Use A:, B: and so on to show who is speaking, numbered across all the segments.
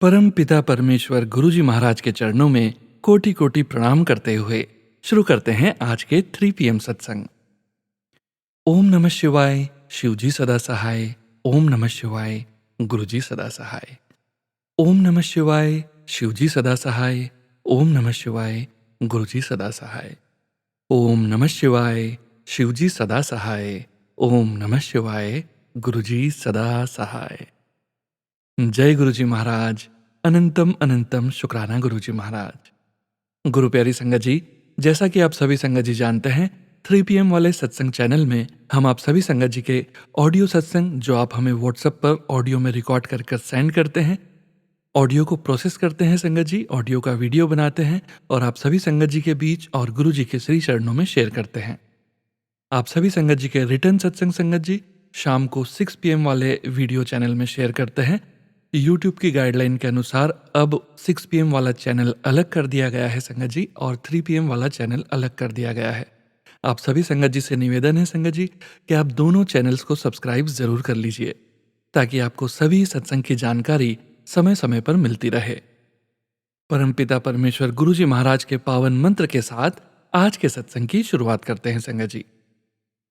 A: परम पिता परमेश्वर गुरुजी महाराज के चरणों में कोटि कोटि प्रणाम करते हुए शुरू करते हैं आज के 3 PM सत्संग। ओम नमः शिवाय, शिवजी सदा सहाय। ओम नमः शिवाय, गुरुजी सदा सहाय। ओम नमः शिवाय, शिवजी सदा सहाय। ओम नमः शिवाय, गुरुजी सदा सहाय। ओम नमः शिवाय, शिवजी सदा सहाय। ओम नमः शिवाय, गुरुजी सदा सहाय। जय गुरुजी महाराज। अनंतम अनंतम शुक्राना गुरुजी महाराज। गुरु प्यारी संगत जी, जैसा कि आप सभी संगत जी जानते हैं, 3 PM वाले सत्संग चैनल में हम आप सभी संगत जी के ऑडियो सत्संग जो आप हमें व्हाट्सएप पर ऑडियो में रिकॉर्ड कर कर सेंड करते हैं, ऑडियो को प्रोसेस करते हैं संगत जी, ऑडियो का वीडियो बनाते हैं और आप सभी संगत जी के बीच और गुरु जी के श्री चरणों में शेयर करते हैं। आप सभी संगत जी के रिटर्न सत्संग संगत जी शाम को 6 PM वाले वीडियो चैनल में शेयर करते हैं। यूट्यूब की गाइडलाइन के अनुसार अब 6 PM वाला चैनल अलग कर दिया गया है संगत जी और 3 PM वाला चैनल अलग कर दिया गया है। आप सभी संगत जी से निवेदन है संगत जी कि आप दोनों चैनल्स को सब्सक्राइब जरूर कर लीजिए ताकि आपको सभी सत्संग की जानकारी समय समय पर मिलती रहे। परमपिता परमेश्वर गुरुजी महाराज के पावन मंत्र के साथ आज के सत्संग की शुरुआत करते हैं संगत जी।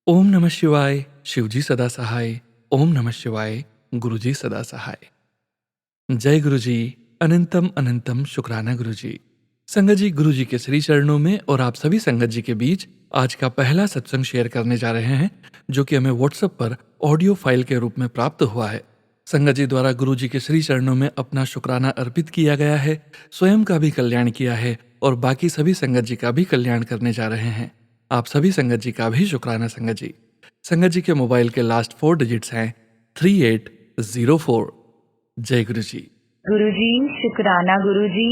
A: ओम नमः शिवाय, शिवजी सदा सहाय। ओम नमः शिवाय, गुरुजी सदा सहाय। जय गुरुजी, अनंतम अनंतम शुक्राना गुरुजी। संगत जी, गुरुजी के श्री चरणों में और आप सभी संगत जी के बीच आज का पहला सत्संग शेयर करने जा रहे हैं जो कि हमें व्हाट्सएप पर ऑडियो फाइल के रूप में प्राप्त हुआ है। संगत जी द्वारा गुरुजी के श्री चरणों में अपना शुक्राना अर्पित किया गया है, स्वयं का भी कल्याण किया है और बाकी सभी संगत जी का भी कल्याण करने जा रहे हैं। आप सभी संगत जी का भी शुक्राना संगत जी। संगत जी के मोबाइल के लास्ट 4 डिजिट्स हैं 3804। जय गुरुजी।
B: गुरुजी शुक्राना गुरुजी।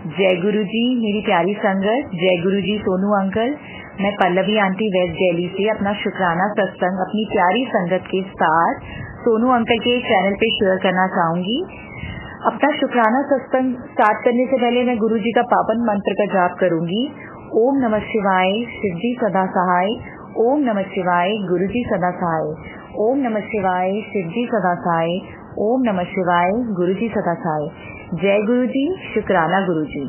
B: जय गुरुजी मेरी प्यारी संगत। जय गुरुजी सोनू अंकल। मैं पल्लवी आंटी वेस्ट दिल्ली से अपना शुक्राना सत्संग अपनी प्यारी संगत के साथ सोनू अंकल के चैनल पे शेयर करना चाहूंगी। अपना शुक्राना सत्संग स्टार्ट करने से पहले मैं गुरुजी का पावन मंत्र का जाप करूंगी। ओम नमः शिवाय, शिवजी सदा सहाय। ओम नमः शिवाय, गुरुजी सदा सहाय। ओम नमः शिवाय, शिवजी सदा सहाय। ओम नमः शिवाय, गुरुजी सदा सहाय। जय गुरुजी, शुक्राना गुरुजी।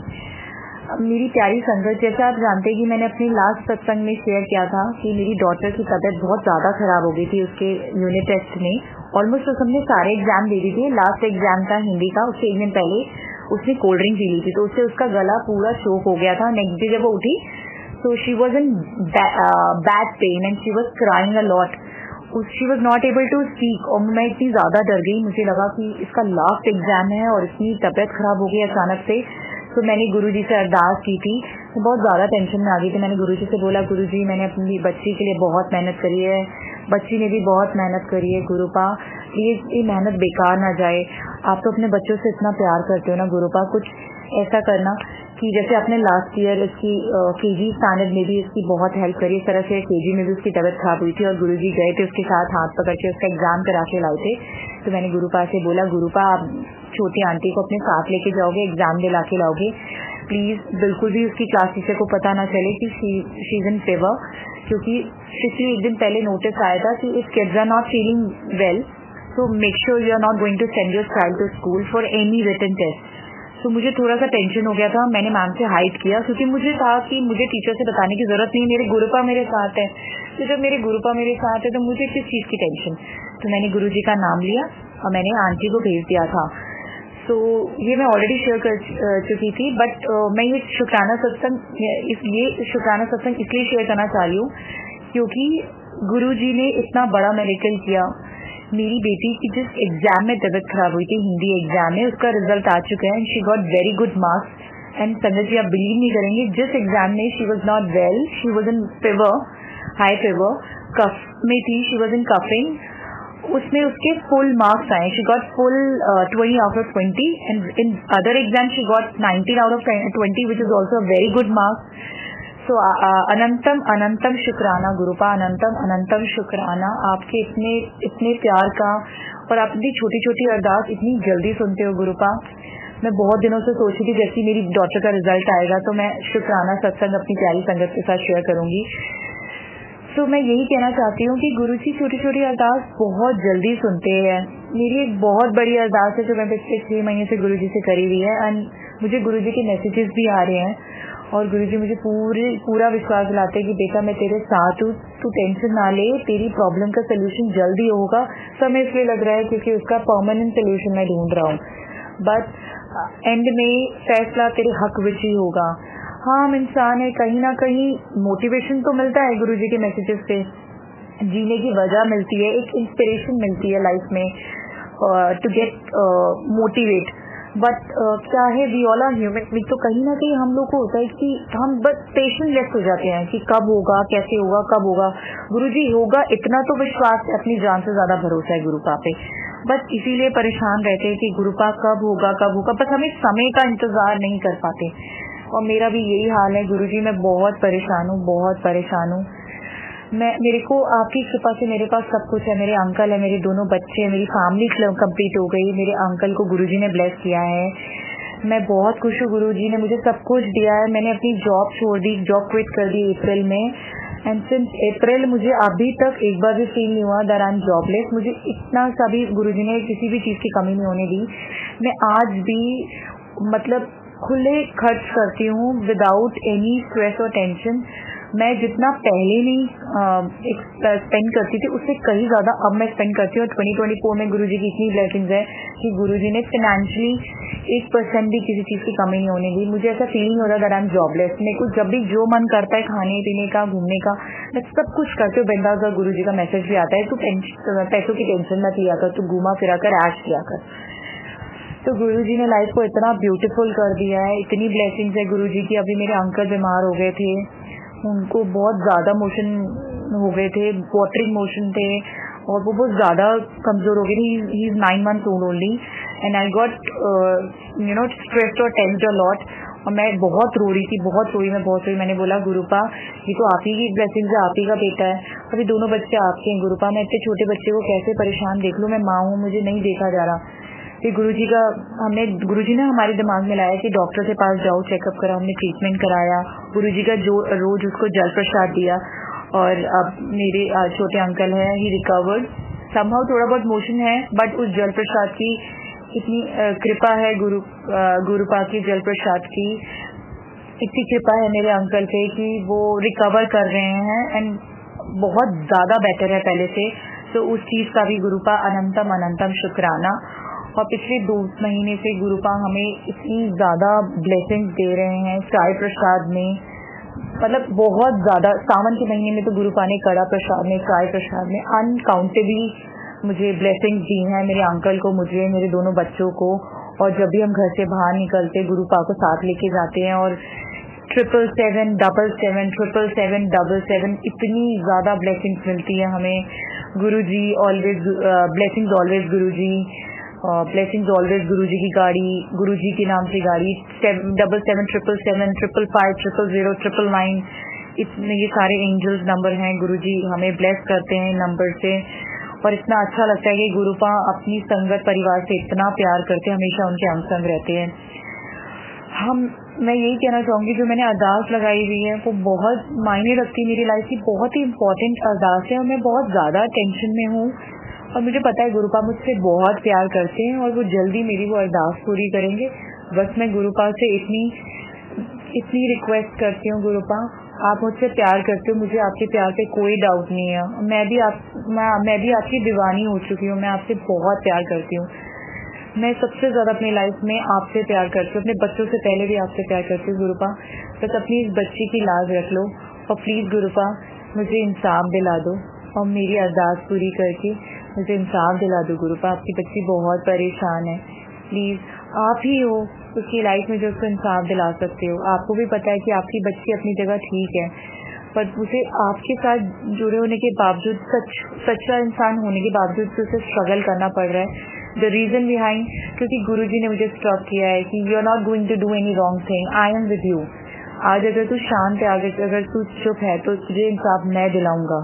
B: मेरी प्यारी संगत, जैसा आप जानते हैं कि मैंने अपने लास्ट सत्संग में शेयर किया था कि मेरी डॉटर की तबीयत बहुत ज़्यादा खराब हो गई थी उसके यूनिट टेस्ट में। ऑलमोस्ट तो सबने सारे एग्जाम दे दिए थे, लास्ट एग्जाम था हिंदी का, उससे एक दिन पहले उसने कोल्ड ड्रिंक पी ली थी तो उससे उसका गला पूरा चोक हो गया था। नेक्स्ट डे जब वो उठी तो she was in bad pain and she was crying a lot. She was not able to speak और मैं इतनी ज़्यादा डर गई, मुझे लगा कि इसका लास्ट एग्जाम है और इतनी तबीयत खराब हो गई अचानक से। तो मैंने गुरुजी से अरदास की थी, तो बहुत ज़्यादा टेंशन में आ गई थी। मैंने गुरुजी से बोला, गुरुजी मैंने अपनी बच्ची के लिए बहुत मेहनत करी है, बच्ची ने भी बहुत मेहनत करी है, गुरुपा ये मेहनत बेकार ना जाए। आप तो अपने बच्चों से इतना प्यार करते हो ना गुरुपा, कुछ ऐसा करना कि जैसे आपने लास्ट ईयर इसकी केजी स्टैंडर्ड में भी इसकी बहुत हेल्प करी, इस तरह से केजी में भी उसकी तबीयत खराब हुई थी और गुरुजी गए थे उसके साथ हाथ पकड़ के उसका एग्जाम करा के लाए थे। तो मैंने गुरुपा से बोला, गुरुपा आप छोटी आंटी को अपने साथ लेके जाओगे, एग्जाम दिला के लाओगे प्लीज़। बिल्कुल भी उसकी क्लास टीचर को पता ना चले कि शी इज़ इन फेवर, क्योंकि पिछले एक दिन पहले नोटिस आया था कि if kids are not feeling well so make sure you are not going to send your child to school for any written test। तो मुझे थोड़ा सा टेंशन हो गया था, मैंने मैम से हाइड किया क्योंकि मुझे था कि मुझे टीचर से बताने की ज़रूरत नहीं, मेरे गुरुपा मेरे साथ है। तो जब मेरे गुरुपा मेरे साथ है तो मुझे किस चीज़ की टेंशन। तो मैंने गुरुजी का नाम लिया और मैंने आंटी को भेज दिया था। तो ये मैं ऑलरेडी शेयर कर चुकी थी, बट मैं ये शुक्राना सत्संग इसलिए शेयर करना चाह रही हूँ क्योंकि गुरुजी ने इतना बड़ा मेडिकल किया। मेरी बेटी की जिस एग्जाम में तबीयत खराब हुई थी, हिंदी एग्जाम में, उसका रिजल्ट आ चुका है and she got very good marks. And Sangat ji आप बिलीव नहीं करेंगे, जिस एग्जाम में she was not well, she was in fever, high fever, cough में थी, शी वॉज इन कफिंग, उसमें उसके फुल मार्क्स आए। She got full 20 out of 20 and in other exam she got 19 out of 20 which is also very good marks. So अनंतम अनंतम शुक्राना गुरुपा, अनंतम अनंतम शुक्राना आपके इतने प्यार का, और आप इतनी छोटी छोटी अरदास इतनी जल्दी सुनते हो गुरुपा। मैं बहुत दिनों से सोच रही थी जैसे मेरी डॉटर का रिजल्ट आएगा तो मैं शुक्राना सत्संग अपनी प्यारी संगत के साथ शेयर करूंगी। तो मैं यही कहना चाहती हूँ कि गुरुजी छोटी छोटी अरदास बहुत जल्दी सुनते हैं। मेरी एक बहुत बड़ी अरदास है जो मैं पिछले 6 महीने से गुरुजी से करी हुई है, एंड मुझे गुरुजी के मैसेजेस भी आ रहे हैं और गुरुजी मुझे पूरा विश्वास दिलाते हैं कि बेटा मैं तेरे साथ हूँ, तू टेंशन ना ले, तेरी प्रॉब्लम का सोल्यूशन जल्दी होगा। समय इसलिए लग रहा है क्योंकि उसका परमानेंट सोल्यूशन मैं ढूंढ रहा हूँ, बट एंड में फैसला तेरे हक विच ही होगा। हाँ, हम इंसान है, कहीं ना कहीं मोटिवेशन तो मिलता है गुरुजी के मैसेजेस से, जीने की वजह मिलती है, एक इंस्पिरेशन मिलती है लाइफ में टू गेट मोटिवेट। बट क्या है, वी ऑल आर ह्यूमन, तो कहीं ना कहीं हम लोग को होता है कि हम बस पेशेंटलेस हो जाते हैं कि कब होगा, कैसे होगा, कब होगा। गुरुजी होगा इतना तो विश्वास है, अपनी जान से ज्यादा भरोसा है गुरुपा पे, बस इसीलिए परेशान रहते हैं कि गुरुपा कब होगा कब होगा, बस हम इस समय का इंतजार नहीं कर पाते। और मेरा भी यही हाल है गुरुजी, मैं बहुत परेशान हूँ, बहुत परेशान हूँ। मेरे को आपकी कृपा से मेरे पास सब कुछ है, मेरे अंकल है, मेरे दोनों बच्चे हैं, मेरी फैमिली कंप्लीट हो गई, मेरे अंकल को गुरुजी ने ब्लेस किया है, मैं बहुत खुश हूँ। गुरुजी ने मुझे सब कुछ दिया है। मैंने अपनी जॉब छोड़ दी, जॉब क्विट कर दी अप्रैल में, एंड सिंस अप्रैल मुझे अभी तक एक बार भी फील नहीं हुआ दैट आई एम जॉबलेस। मुझे इतना सा भी गुरुजी ने किसी भी चीज़ की कमी नहीं होने दी। मैं आज भी मतलब खुले खर्च करती हूँ विदाउट एनी स्ट्रेस और टेंशन। मैं जितना पहले नहीं स्पेंड करती थी उससे कहीं ज़्यादा अब मैं स्पेंड करती हूँ। 2024 में गुरुजी की इतनी ब्लेसिंग्स है कि गुरुजी ने फाइनेंशियली 1% भी किसी चीज़ की कमी नहीं होने दी। मुझे ऐसा फील नहीं होता दैट आई एम जॉबलेस। मेरे को जब भी जो मन करता है खाने पीने का, घूमने का, मैं सब कुछ करती हूँ बिंदास। और गुरुजी का मैसेज भी आता है, तू पैसों की टेंशन मत लिया कर, तू घूमा फिरा कर, ऐश किया कर। तो गुरुजी ने लाइफ को इतना ब्यूटीफुल कर दिया है, इतनी ब्लेसिंग्स है गुरुजी की। अभी मेरे अंकल बीमार हो गए थे, उनको बहुत ज़्यादा मोशन हो गए थे, वाटरिंग मोशन थे, और वो बहुत ज़्यादा कमज़ोर हो गए थे। He is 9 months old only, and I got stressed और टेंस्ड अ लॉट। और मैं बहुत रो रही थी, बहुत रोई। मैंने बोला गुरुपा ये तो आप ही की ब्लेसिंग है, आप ही का बेटा है, अभी दोनों बच्चे आपके हैं गुरुपा, मैं इतने छोटे बच्चे को कैसे परेशान देख लूँ, मैं माँ हूँ, मुझे नहीं देखा जा रहा। फिर गुरुजी ने हमारे दिमाग में लाया कि डॉक्टर के पास जाओ, चेकअप करा, हमने ट्रीटमेंट कराया। गुरुजी का जो रोज उसको जल प्रसाद दिया, और अब मेरे छोटे अंकल हैं, ही रिकवर्ड समहाउ। थोड़ा बहुत मोशन है, बट उस जल प्रसाद की इतनी कृपा है, गुरुपा की जल प्रसाद की इतनी कृपा है मेरे अंकल पे कि वो रिकवर कर रहे हैं एंड बहुत ज़्यादा बेटर है पहले से। तो उस चीज़ का भी गुरुपा अनंतम शुक्राना। और पिछले 2 महीने से गुरुपा हमें इतनी ज़्यादा ब्लेसिंग्स दे रहे हैं चाय प्रसाद में, मतलब बहुत ज़्यादा। सावन के महीने में तो गुरुपा ने कड़ा प्रसाद में, चाय प्रसाद में अनकाउंटेबली मुझे ब्लेसिंग्स दी हैं, मेरे अंकल को, मुझे, मेरे दोनों बच्चों को। और जब भी हम घर से बाहर निकलते गुरुपा को साथ लेके जाते हैं, और 777, 777, इतनी ज़्यादा ब्लेसिंग्स मिलती है हमें। गुरुजी always blessings, always Guruji, blessings always. गुरुजी की गाड़ी, गुरुजी के नाम से गाड़ी, 777, 555, 000, 999, इतने ये सारे एंजल्स नंबर हैं। गुरुजी हमें ब्लेस करते हैं नंबर से, और इतना अच्छा लगता है कि गुरुपा अपनी संगत परिवार से इतना प्यार करते हैं, हमेशा उनके अंग संग रहते हैं। मैं यही कहना चाहूँगी, जो मैंने अरदास लगाई हुई है वो बहुत मायने रखती है मेरी लाइफ की, बहुत ही इम्पोर्टेंट अरदास है, और मैं बहुत ज़्यादा टेंशन में हूँ। और मुझे पता है गुरुपा मुझसे बहुत प्यार करते हैं और वो जल्दी मेरी वो अरदास पूरी करेंगे। बस मैं गुरुपा से इतनी रिक्वेस्ट करती हूँ, गुरुपा आप मुझसे प्यार करते हो, मुझे आपके प्यार पे कोई डाउट नहीं है। मैं भी आपकी दीवानी हो चुकी हूँ, मैं आपसे बहुत प्यार करती हूँ। मैं सबसे ज़्यादा अपनी लाइफ में आपसे प्यार करती हूँ, अपने बच्चों से पहले भी आपसे प्यार करती हूँ गुरुपा। बस अपनी इस बच्ची की लाज रख लो, और प्लीज़ गुरुपा मुझे इंसाफ दिला दो, और मेरी अरदास पूरी करके मुझे इंसाफ दिला दो गुरुपा। आपकी बच्ची बहुत परेशान है, प्लीज़ आप ही हो उसकी लाइफ में जो उसको इंसाफ दिला सकते हो। आपको भी पता है कि आपकी बच्ची अपनी जगह ठीक है, पर उसे आपके साथ जुड़े होने के बावजूद, सच्चा इंसान होने के बावजूद उसे स्ट्रगल करना पड़ रहा है। द रीज़न बिहाइंड, क्योंकि गुरुजी ने मुझे स्टॉप किया है कि you are not going to do any wrong thing, I am with you. आज अगर तू शांत है, अगर तू चुप है, तो तुझे इंसाफ मैं दिलाऊंगा,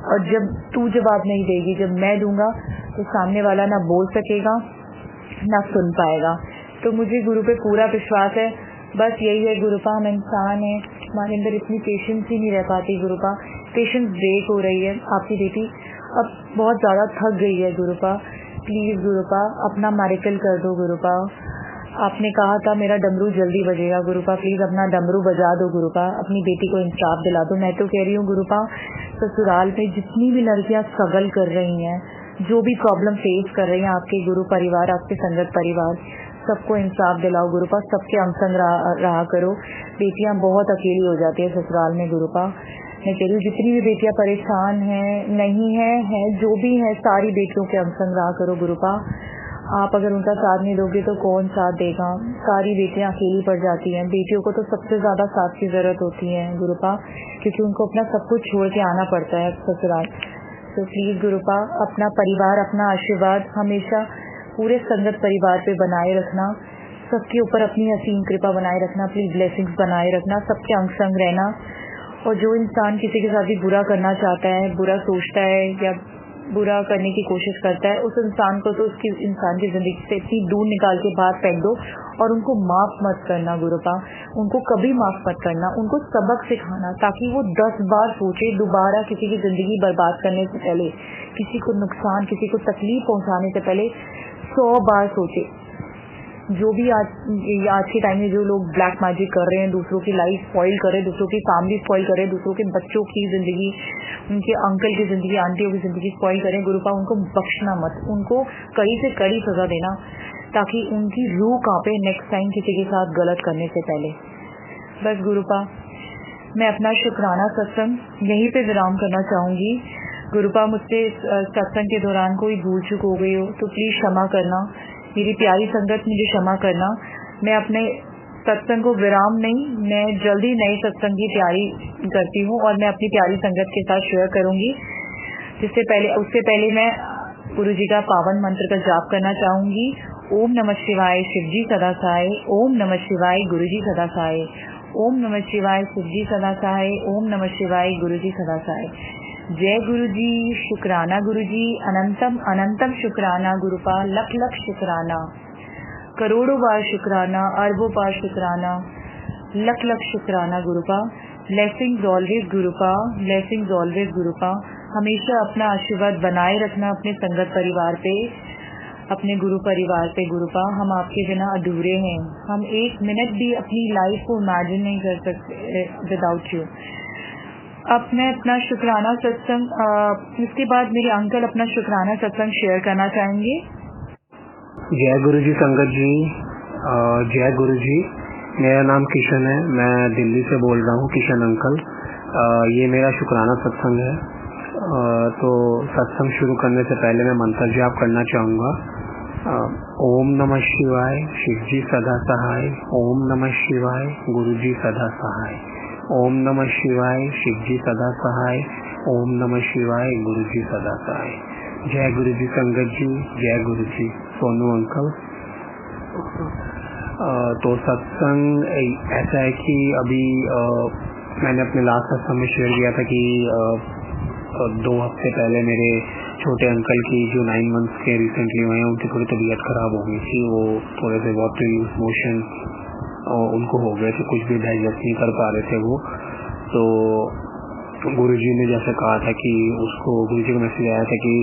B: और जब तू जवाब नहीं देगी, जब मैं दूंगा, तो सामने वाला ना बोल सकेगा ना सुन पाएगा। तो मुझे गुरु पे पूरा विश्वास है। बस यही है गुरुपा, हम इंसान हैं, हमारे अंदर इतनी पेशेंस ही नहीं रह पाती गुरुपा। पेशेंस ब्रेक हो रही है, आपकी बेटी अब बहुत ज़्यादा थक गई है गुरुपा, प्लीज़ गुरुपा अपना मेरेकल कर दो गुरुपा। आपने कहा था मेरा डमरू जल्दी बजेगा गुरुपा, प्लीज़ अपना डमरू बजा दो गुरुपा, अपनी बेटी को इंसाफ दिला दो। मैं तो कह रही हूँ गुरुपा, ससुराल में जितनी भी लड़कियाँ स्ट्रगल कर रही हैं, जो भी प्रॉब्लम फेस कर रही हैं, आपके गुरु परिवार, आपके संगत परिवार, सबको इंसाफ दिलाओ गुरुपा, सबके हमसंग रहा करो। बेटियां बहुत अकेली हो जाती है ससुराल में गुरुपा। मैं कह रही हूँ जितनी भी बेटियां परेशान हैं, नहीं है जो भी है, सारी बेटियों के हमसंग रहा करो गुरुपा। आप अगर उनका साथ नहीं दोगे तो कौन साथ देगा? सारी बेटियां अकेली पड़ जाती हैं। बेटियों को तो सबसे ज़्यादा साथ की ज़रूरत होती है गुरुपा, क्योंकि उनको अपना सब कुछ छोड़ के आना पड़ता है ससुराल। तो प्लीज़ गुरुपा अपना परिवार, अपना आशीर्वाद हमेशा पूरे संगत परिवार पे बनाए रखना, सबके ऊपर अपनी असीम कृपा बनाए रखना, अपनी ब्लेसिंग्स बनाए रखना, सबके अंग संग रहना। और जो इंसान किसी के साथ भी बुरा करना चाहता है, बुरा सोचता है या बुरा करने की कोशिश करता है, उस इंसान को तो उसकी इंसान की ज़िंदगी से इतनी दूर निकाल के बाहर फेंक दो और उनको माफ़ मत करना गुरुपा, उनको कभी माफ़ मत करना, उनको सबक सिखाना ताकि वो 10 बार सोचे, दोबारा किसी की ज़िंदगी बर्बाद करने से पहले, किसी को नुकसान, किसी को तकलीफ पहुंचाने से पहले 100 बार सोचे। जो भी आज के टाइम में जो लोग ब्लैक मैजिक कर रहे हैं, दूसरों की लाइफ स्पॉइल कर रहे हैं, दूसरों की फैमिली स्पॉइल कर रहे हैं, दूसरों के बच्चों की ज़िंदगी, उनके अंकल की ज़िंदगी, आंटियों की ज़िंदगी स्पॉइल करें गुरुपा, उनको बख्शना मत, उनको कड़ी से कड़ी सज़ा देना ताकि उनकी रूह कांपे नेक्स्ट टाइम किसी के साथ गलत करने से पहले। बस गुरुपा, मैं अपना शुक्राना सत्संग यहीं पे विराम करना चाहूँगी। गुरुपा, मुझसे सत्संग के दौरान कोई भूल चूक हो गई हो तो प्लीज़ क्षमा करना, मेरी प्यारी संगत मुझे क्षमा करना। मैं अपने सत्संग को विराम नहीं, मैं जल्दी नए सत्संग की तैयारी करती हूँ और मैं अपनी प्यारी संगत के साथ शेयर करूँगी। उससे पहले मैं गुरु जी का पावन मंत्र का जाप करना चाहूँगी। ओम नमः शिवाय शिव जी सदा सहाय, ओम नमः शिवाय गुरु जी सदा सहाय, ओम नमः शिवाय शिव जी सदा सहाय, ओम नमः शिवाय गुरु जी सदा सहाय। जय गुरु जी, शुक्राना गुरु जी, अनंतम अनंतम शुक्राना गुरुपा, लख लख शुक्राना, करोड़ों बार शुक्राना, अरबों बार शुक्राना, लख लख शुक्राना गुरुपा। Blessings always गुरुपा, blessings always गुरुपा। हमेशा अपना आशीर्वाद बनाए रखना अपने संगत परिवार पे, अपने गुरु परिवार पे गुरुपा। हम आपके बिना अधूरे हैं, हम एक मिनट भी अपनी लाइफ को इमेजिन नहीं कर सकते विदाउट यू। अब मैं अपना शुक्राना सत्संग, इसके बाद मेरे अंकल अपना शुक्राना सत्संग शेयर करना चाहेंगे।
C: जय गुरु जी संगत जी, जय गुरु जी। मेरा नाम किशन है, मैं दिल्ली से बोल रहा हूँ, किशन अंकल। ये मेरा शुक्राना सत्संग है। तो सत्संग शुरू करने से पहले मैं मंत्र जाप करना चाहूँगा। ओम नमः शिवाय शिव जी सदा सहाय, ओम नमः शिवाय गुरु जी सदा सहाय, ओम नमः शिवाय शिव जी सदा सहाय, ओम नमः शिवाय गुरु जी सदा सहाय। जय गुरु जी संगत जी, जय गुरु जी। सोनू अंकल। तो सत्संग ऐसा है कि अभी मैंने अपने लास्ट सत्संग में शेयर किया था कि 2 हफ्ते पहले मेरे छोटे अंकल की जो 9 मंथ्स के रिसेंटली हुए हैं, उनकी थोड़ी तबीयत खराब हो गई थी। वो थोड़े से वाटर लूज मोशन उनको हो गए थे, कुछ भी डाइजेस्ट नहीं कर पा रहे थे वो। तो गुरुजी ने जैसे कहा था कि उसको, गुरुजी का मैसेज आया था कि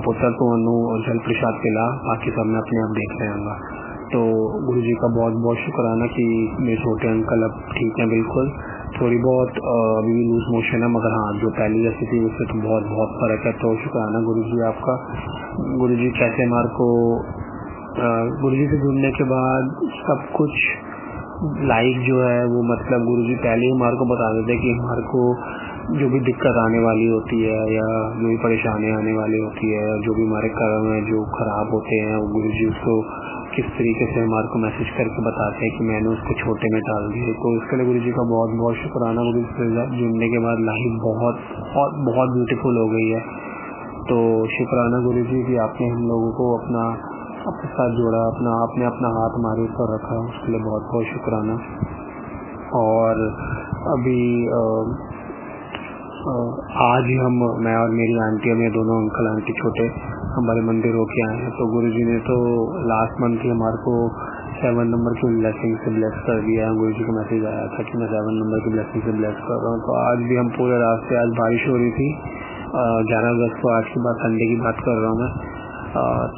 C: पुत्र तो अनु जल प्रसाद पिला, बाकी सब मैं अपने आप देख रहा। तो गुरुजी का बहुत बहुत शुक्राना कि मेरे छोटे अंकल अब ठीक हैं बिल्कुल। थोड़ी बहुत अभी भी लूज मोशन है, मगर हाँ जो पहली जैसी थी उससे तो बहुत बहुत फ़र्क है। तो शुक्राना गुरुजी आपका। गुरुजी कैसे हमारे को गुरुजी से जुड़ने के बाद सब कुछ लाइफ जो है वो, मतलब गुरुजी पहले ही हमारे को बता देते कि हमारे को जो भी दिक्कत आने वाली होती है या जो भी परेशानी आने वाली होती है, जो भी हमारे कर्म है जो खराब होते हैं, वो गुरुजी उसको किस तरीके से हमारे को मैसेज करके बताते हैं कि मैंने उसको छोटे में डाल दिए। तो इसके लिए गुरुजी का बहुत बहुत शुक्राना। गुरुजी से जुड़ने के बाद लाइफ बहुत बहुत बहुत ब्यूटीफुल हो गई है। तो शुक्राना गुरुजी कि आपने हम लोगों को अपने साथ जोड़ा, आपने अपना हाथ हमारे ऊपर रखा, उसके लिए बहुत बहुत शुक्राना। और अभी आज मैं और मेरी आंटी, मेरे दोनों अंकल आंटी छोटे हमारे मंदिर होके आए हैं। तो गुरुजी ने तो लास्ट मंथ ही हमारे को 7 नंबर की ब्लेसिंग से ब्लेस कर दिया। गुरु जी का मैसेज आया था कि मैं 7 नंबर की ब्लेसिंग से ब्लेस कर रहा हूँ। तो आज भी हम पूरे रास्ते, आज बारिश हो रही थी 11 अगस्त को, आज की बात, संडे की बात कर रहा हूँ मैं।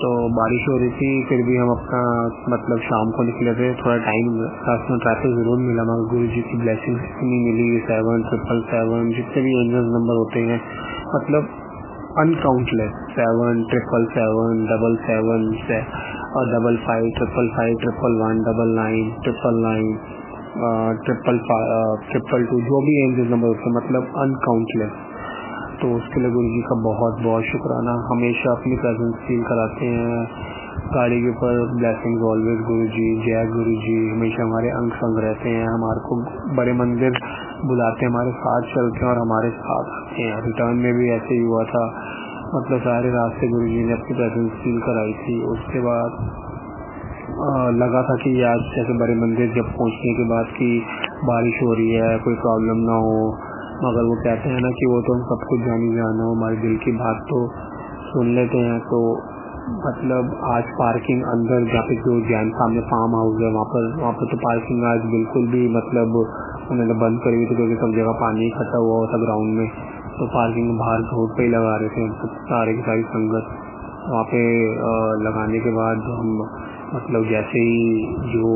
C: तो बारिश हो रही थी, फिर भी हम अपना मतलब शाम को निकले थे। थोड़ा टाइम रास्ते में ट्रैफिक ज़रूर मिला, मगर गुरु जी की ब्लेसिंग इतनी मिली। 7 777 जितने भी एंजल्स नंबर होते हैं, मतलब अनकाउंटलेस, 7 777 777 और 55 555 111 99 999 555 जो भी एंजल्स नंबर होते हैं, मतलब अनकाउंटलेस। तो उसके लिए गुरु जी का बहुत बहुत शुक्राना। हमेशा अपनी प्रेजेंस फील कराते हैं गाड़ी के ऊपर। ब्लेसिंग्स ऑलवेज गुरु जी, जय गुरु जी। हमेशा हमारे अंग संग रहते हैं, हमारे को बड़े मंदिर बुलाते हैं, हमारे साथ चलते हैं और हमारे साथ आते हैं। रिटर्न में भी ऐसे ही हुआ था, मतलब सारे रास्ते गुरु जी ने अपनी प्रेजेंस फील कराई थी। उसके बाद लगा था कि आज जैसे बड़े मंदिर जब पहुंचने के बाद कि बारिश हो रही है, कोई प्रॉब्लम ना हो, मगर वो कहते हैं ना कि वो तो हम सब कुछ जानी जाना हो, हमारे दिल की बात तो सुन लेते हैं। तो मतलब आज पार्किंग अंदर जहाँ पे जो जैन सामने फार्म हाउस है, वहाँ पर तो पार्किंग आज बिल्कुल भी मतलब उन्होंने बंद करी हुई थी, क्योंकि सब जगह पानी इकट्ठा हुआ था ग्राउंड में। तो पार्किंग बाहर रोड पे ही लगा रहे थे हम सारे की सारी संगत। वहाँ पे लगाने के बाद हम मतलब जैसे ही जो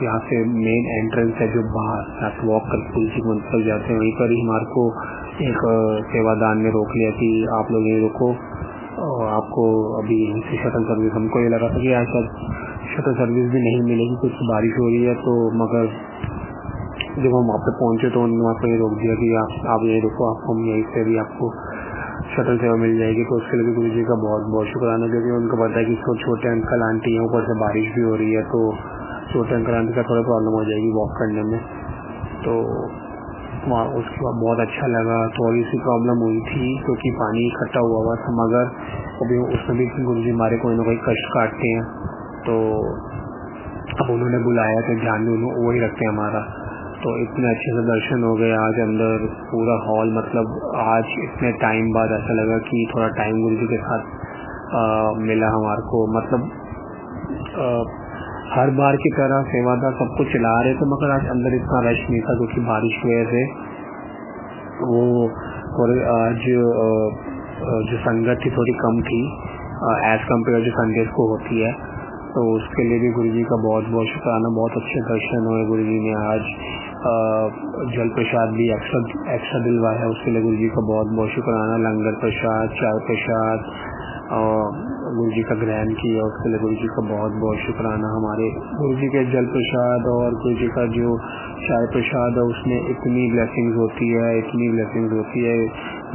C: यहाँ से मेन एंट्रेंस है, जो बाहर वॉक कर तुलसी के मंदिर तक जाते हैं, वहीं पर ही हमारे को एक सेवादान ने रोक लिया कि आप लोग यहीं रुको, आपको अभी यहीं से शटल सर्विस। हमको ये लगा था कि आज शटल सर्विस भी नहीं मिलेगी, कुछ बारिश हो रही है। तो मगर जब हम वहाँ पे पहुँचे तो उन्होंने वहाँ पर ये रोक दिया कि आप यहीं रुको, आप हम यहीं से भी आपको शटल सेवा मिल जाएगी। तो उसके लिए गुरु जी का बहुत बहुत शुक्राना, क्योंकि उनको पता है कि छोटे अंकल आंटी हैं, ऊपर से बारिश भी हो रही है, तो छोटे अंकल आंटी का थोड़ा प्रॉब्लम हो जाएगी वॉक करने में। तो वहाँ उसके बाद बहुत अच्छा लगा। थोड़ी सी प्रॉब्लम हुई थी क्योंकि पानी इकट्ठा हुआ था, मगर अभी उसमें भी गुरु जी हमारे कोई ना कोई कष्ट काटते हैं। तो अब उन्होंने बुलाया तो ध्यान में वही रखते हैं हमारा। तो इतने अच्छे से दर्शन हो गए आज अंदर पूरा हॉल। मतलब आज इतने टाइम बाद ऐसा लगा कि थोड़ा टाइम गुरु जी के साथ मिला हमारे को। मतलब हर बार की तरह सेवादार सब कुछ चला रहे थे, मगर आज अंदर इतना रश नहीं था, क्योंकि बारिश की वजह से वो थोड़ी आज जो संगत थी थोड़ी कम थी एज कम्पेयर जो संडेज को होती है। तो उसके लिए भी गुरु जी का बहुत बहुत शुक्राना। बहुत अच्छे दर्शन हुए गुरु जी ने आज। जल प्रसाद भी एक्स्ट्रा दिलवाया, उसके लिए गुरु जी का बहुत बहुत शुक्राना। लंगर प्रसाद, चाय प्रसाद गुरु जी का ग्रहण किया, उसके लिए गुरु जी का बहुत बहुत शुक्राना। हमारे गुरु जी के जल प्रसाद और गुरु जी का जो चाय प्रसाद है, उसमें इतनी ब्लेसिंग्स होती है।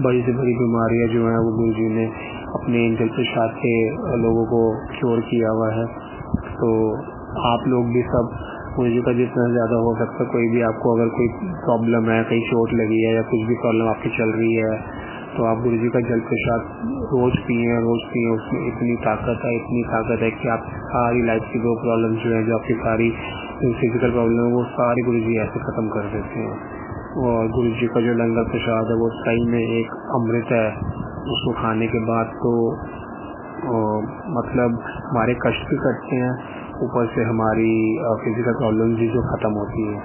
C: बड़ी से बड़ी बीमारियां जो हैं वो गुरु जी ने अपने जल प्रसाद से लोगों को क्योर किया हुआ है। तो आप लोग भी सब गुरु जी का जितना ज़्यादा हो सकता है, कोई भी आपको अगर कोई प्रॉब्लम है, कहीं चोट लगी है या कुछ भी प्रॉब्लम आपकी चल रही है, तो आप गुरु जी का जल प्रसाद रोज़ पिए। उसमें इतनी ताकत है कि आप सारी लाइफ की जो प्रॉब्लम जो है, जो आपकी सारी फिजिकल प्रॉब्लम है, वो सारी गुरु जी ऐसे ख़त्म कर देते हैं। और गुरु जी का जो लंगर प्रसाद है वो सही में एक अमृत है। उसको खाने के बाद तो मतलब हमारे कष्ट भी कटते हैं, ऊपर से हमारी फिजिकल प्रॉब्लम भी जो ख़त्म होती है।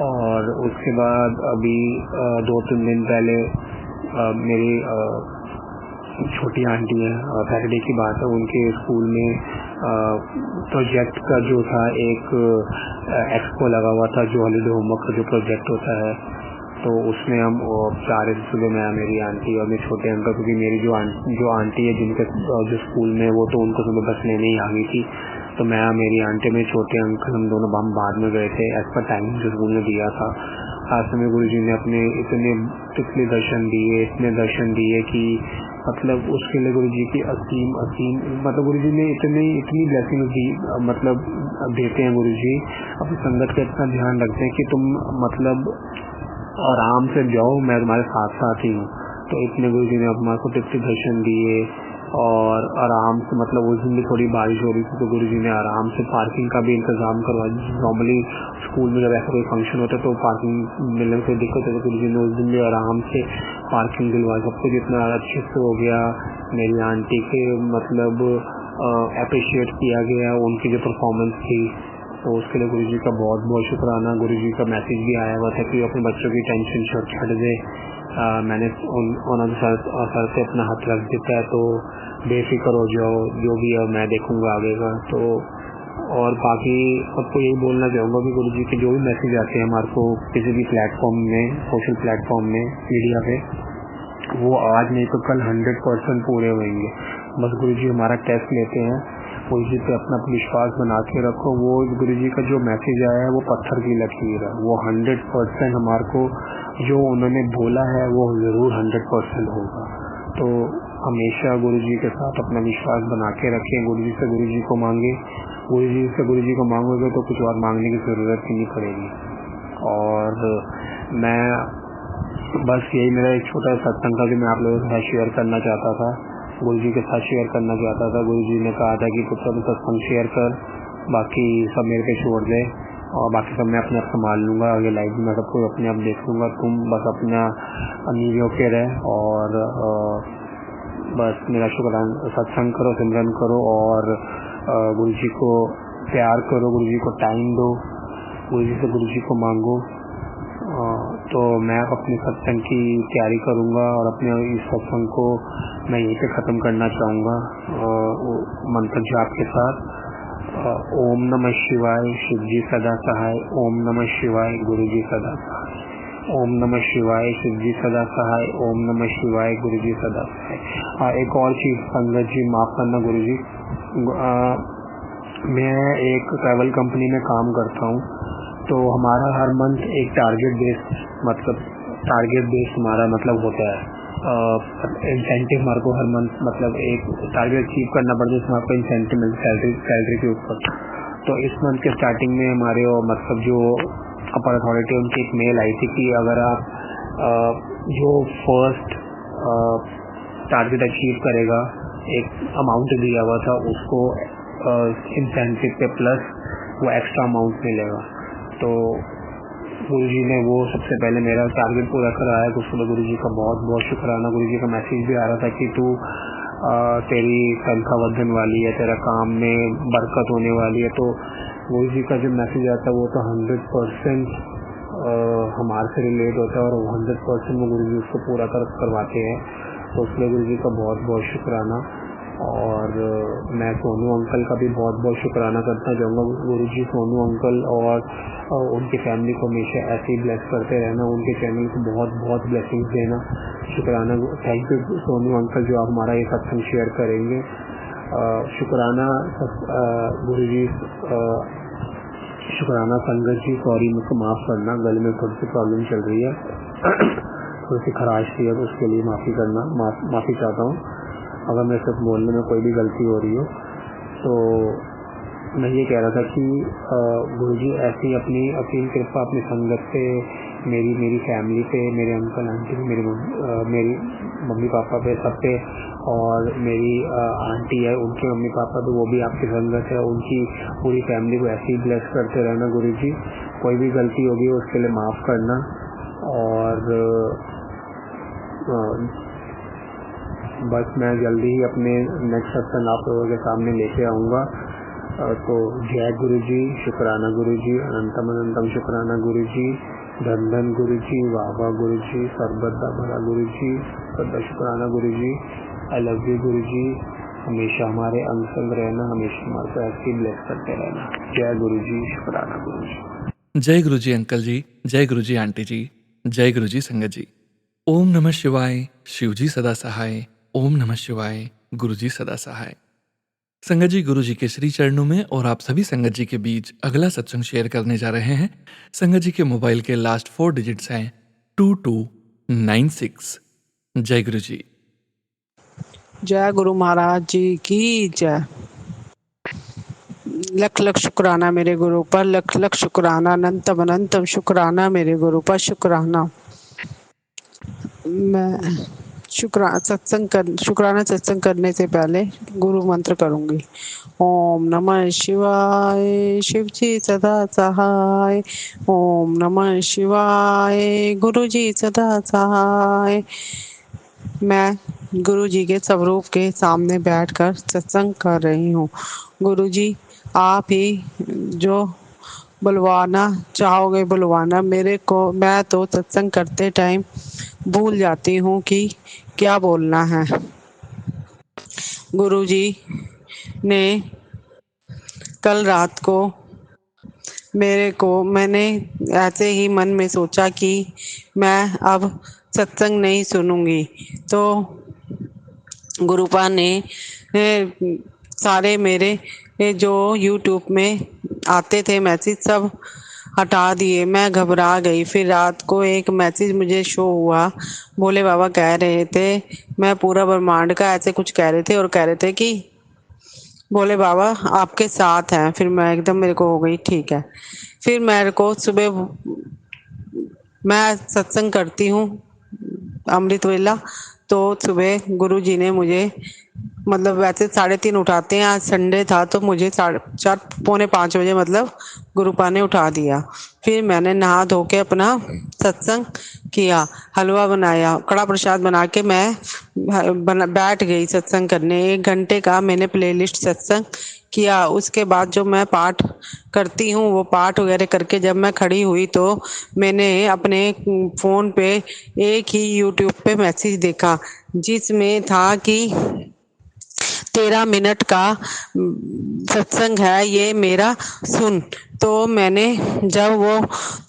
C: और उसके बाद अभी 2-3 दिन पहले मेरी छोटी आंटी है, सैटरडे की बात है, उनके स्कूल में प्रोजेक्ट का जो था एक एक्सपो लगा हुआ था, जो हॉलीडे होमवर्क का जो प्रोजेक्ट होता है। तो उसमें हम सारे सुबह मैं, मेरी आंटी और मेरे छोटे अंकल, क्योंकि मेरी जो आंटी है जिनके जो स्कूल में, वो तो उनको सुबह बस लेने ही आ गई थी। तो मैं, मेरी आंटी, मेरे छोटे अंकल, हम दोनों हम बाद में गए थे एज पर टाइम जो स्कूल ने दिया था। आज में गुरु जी ने अपने इतने इतने दर्शन दिए कि मतलब उसके लिए गुरु जी की असीम मतलब गुरु जी ने इतनी ब्लेसिंग दी। मतलब देते हैं गुरु जी, अपनी संगत का इतना ध्यान रखते हैं कि तुम मतलब आराम से जाओ, मैं तुम्हारे साथ साथ ही हूँ। तो इतने गुरु जी ने हमारे को टिप्स दर्शन दिए और आराम से, मतलब उस दिन भी थोड़ी बारिश हो रही थी, तो गुरु जी ने आराम से पार्किंग का भी इंतज़ाम करवा। नॉर्मली स्कूल में जब ऐसा कोई फंक्शन होता है तो पार्किंग मिलने में कोई दिक्कत है, तो गुरु जी ने उस दिन भी आराम से पार्किंग दिलवाई। सब कुछ इतना अच्छे से हो गया। मेरी आंटी के मतलब अप्रिशिएट किया गया, उनकी जो परफॉर्मेंस थी। तो उसके लिए गुरुजी का बहुत बहुत शुक्राना। गुरुजी का मैसेज भी आया हुआ था कि अपने बच्चों की टेंशन छੱਡ दे। मैंने उन्होंने सर पे अपना हाथ रख देता है, तो बेफिक्र हो जाओ, जो भी है मैं देखूँगा आगे का। तो और बाकी सबको यही बोलना चाहूँगा कि गुरुजी के जो भी मैसेज आते हैं हमारे को किसी भी प्लेटफॉर्म में, सोशल प्लेटफॉर्म में, मीडिया पे, वो आज नहीं तो कल 100% पूरे होंगे। बस गुरुजी हमारा टेस्ट लेते हैं। गुरुजी पे अपना विश्वास बना के रखो। वो गुरुजी का जो मैसेज आया है वो पत्थर की लकीर है। वो 100% हमारे को जो उन्होंने बोला है वो ज़रूर 100% होगा। तो हमेशा गुरुजी के साथ अपना विश्वास बना के रखें। गुरुजी से गुरुजी को मांगे। गुरुजी से गुरुजी को मांगोगे तो कुछ और मांगने की ज़रूरत ही नहीं पड़ेगी। और मैं बस यही मेरा एक छोटा सत्संग था जो मैं आप लोगों के साथ शेयर करना चाहता था, गुरुजी के साथ शेयर करना चाहता था। गुरुजी ने कहा था कि कुछ सब सत्संग शेयर कर, बाकी सब मेरे पे छोड़ दे और बाकी सब मैं अपने आप संभाल लूँगा। आगे लाइफ में सब कुछ अपने आप देख लूँगा। तुम बस अपना नीवियों पे रहे और बस मेरा शुक्राना, सत्संग करो, सिमरन करो और गुरुजी को प्यार करो, गुरुजी को टाइम दो, गुरुजी से गुरुजी को मांगो। तो मैं अपने सत्संग की तैयारी करूँगा और अपने इस सत्संग को मैं यहीं पे ख़त्म करना चाहूँगा मंत्र जाप के साथ। ओम नमः शिवाय, शिव जी सदा सहाय। ओम नमः शिवाय, गुरु जी सदा सहाय। ओम नमः शिवाय, शिव जी सदा सहाय। ओम नमः शिवाय, गुरु जी सदा सहाय। एक और चीज़ संगत जी, माफ़ करना गुरु जी, मैं एक ट्रैवल कंपनी में काम करता हूँ। तो हमारा हर मंथ एक टारगेट बेस्ड हमारा मतलब होता है इंसेंटिव। हमारे को हर मंथ मतलब एक टारगेट अचीव करना पड़ता है, जिसमें आपको इंसेंटिव मिलता है सैलरी के ऊपर। तो इस मंथ के स्टार्टिंग में हमारे मतलब जो अपर अथॉरिटी उनकी एक मेल आई थी कि अगर आप जो फर्स्ट टारगेट अचीव करेगा, एक अमाउंट दिया हुआ था उसको इंसेंटिव पे प्लस वो एक्स्ट्रा अमाउंट मिलेगा। तो गुरुजी ने वो सबसे पहले मेरा टारगेट पूरा कराया। उसके लिए गुरुजी का बहुत बहुत शुक्राना। गुरुजी का मैसेज भी आ रहा था कि तू तेरी तनख्वाह वर्धन वाली है, तेरा काम में बरकत होने वाली है। तो गुरुजी का जो मैसेज आता है वो तो 100% हमारे से रिलेट होता है और 100% वो गुरुजी उसको पूरा करवाते हैं। तो उसके लिए गुरुजी का बहुत बहुत शुक्राना। और मैं सोनू अंकल का भी बहुत बहुत शुक्राना करना चाहूँगा। गुरुजी सोनू अंकल और उनकी फैमिली को हमेशा ऐसे ही ब्लेस करते रहना, उनके चैनल को बहुत बहुत ब्लेसिंग्स देना। शुक्राना, थैंक यू सोनू अंकल जो आप हमारा ये सत्संग शेयर करेंगे। शुक्राना गुरुजी, शुक्राना संगत जी। सॉरी, मुझको माफ़ करना, गले में थोड़ी सी प्रॉब्लम चल रही है थोड़ी सी खराश थी, है, उसके लिए माफ़ी चाहता हूँ अगर मेरे से बोलने में कोई भी गलती हो रही हो। तो मैं ये कह रहा था कि गुरुजी ऐसी अपनी असीम कृपा अपनी संगत पे, मेरी फैमिली पे, मेरे अंकल आंटी पे, मेरी मम्मी पापा पे, सब पे, और मेरी आंटी है उनके मम्मी पापा पे, वो भी आपकी संगत है, उनकी पूरी फैमिली को ऐसे ही ब्लेस करते रहना गुरुजी। कोई भी गलती होगी उसके लिए माफ़ करना। और बस मैं जल्दी ही अपने नेक्स्ट सत्संग आप लोगों के सामने लेके आऊँगा। तो जय गुरुजी, शुक्राना गुरुजी, अनंतम अनंतम शुक्राना गुरुजी, धन धन गुरुजी, वाह वाह गुरुजी, सर्वदा भला गुरुजी, सदा शुक्राना गुरुजी। आई लव यू गुरुजी। हमेशा हमारे अंग संग रहना, हमेशा हमारे को ऐसे ब्लेस करते रहना। जय गुरुजी, शुक्राना गुरुजी।
A: जय गुरुजी अंकल जी, जय गुरुजी आंटी जी, जय गुरुजी संगत जी। ओम नमः शिवाय, शिवजी सदा सहाय। ओम नमः शिवाय, गुरुजी सदा सहाय। संगत जी, गुरुजी के श्री चरणों में और आप सभी संगत जी के बीच अगला सत्संग शेयर करने जा रहे हैं। संगत जी के मोबाइल के लास्ट 4 डिजिट्स हैं 2296। जय गुरुजी।
D: जय गुरु महाराज जी की जय। लख लख शुक्राना मेरे गुरु पर, लख लख शुक्राना, अनंतम अनंतम शुक्राना मेरे गुरु पर, शुक्राना। मैं शुक्राना सत्संग करने से पहले गुरु मंत्र करूंगी। ओम नमः शिवाय, शिव जी सदा सहाय। ओम नमः शिवाय, गुरु जी सदा सहाय। मैं गुरु जी के स्वरूप के सामने बैठकर सत्संग कर रही हूँ। गुरु जी, आप ही जो बुलवाना चाहोगे बुलवाना मेरे को। मैं तो सत्संग करते टाइम भूल जाती हूँ कि क्या बोलना है। गुरुजी ने कल रात को मैंने ऐसे ही मन में सोचा कि मैं अब सत्संग नहीं सुनूंगी, तो गुरुपा ने सारे मेरे जो यूट्यूब में आते थे मैसेज सब हटा दिए। मैं घबरा गई। फिर रात को एक मैसेज मुझे शो हुआ। भोले बाबा कह रहे थे, मैं पूरा ब्रह्मांड का ऐसे कुछ कह रहे थे और कह रहे थे कि भोले बाबा आपके साथ हैं। फिर मैं एकदम मेरे को हो गई ठीक है। फिर मेरे को सुबह मैं सत्संग करती हूँ अमृत वेला, तो सुबह गुरु जी ने मुझे मतलब वैसे 3:30 उठाते हैं, आज संडे था तो मुझे 4:30 4:45 बजे मतलब गुरुपा ने उठा दिया। फिर मैंने नहा धो के अपना सत्संग किया, हलवा बनाया, कड़ा प्रसाद बना के मैं बैठ गई सत्संग करने। 1 घंटे का मैंने प्लेलिस्ट सत्संग किया। उसके बाद जो मैं पाठ करती हूँ वो पाठ वगैरह करके जब मैं खड़ी हुई तो मैंने अपने फ़ोन पे एक ही यूट्यूब पे मैसेज देखा जिसमें था कि 13 मिनट का सत्संग है ये मेरा सुन। तो मैंने जब वो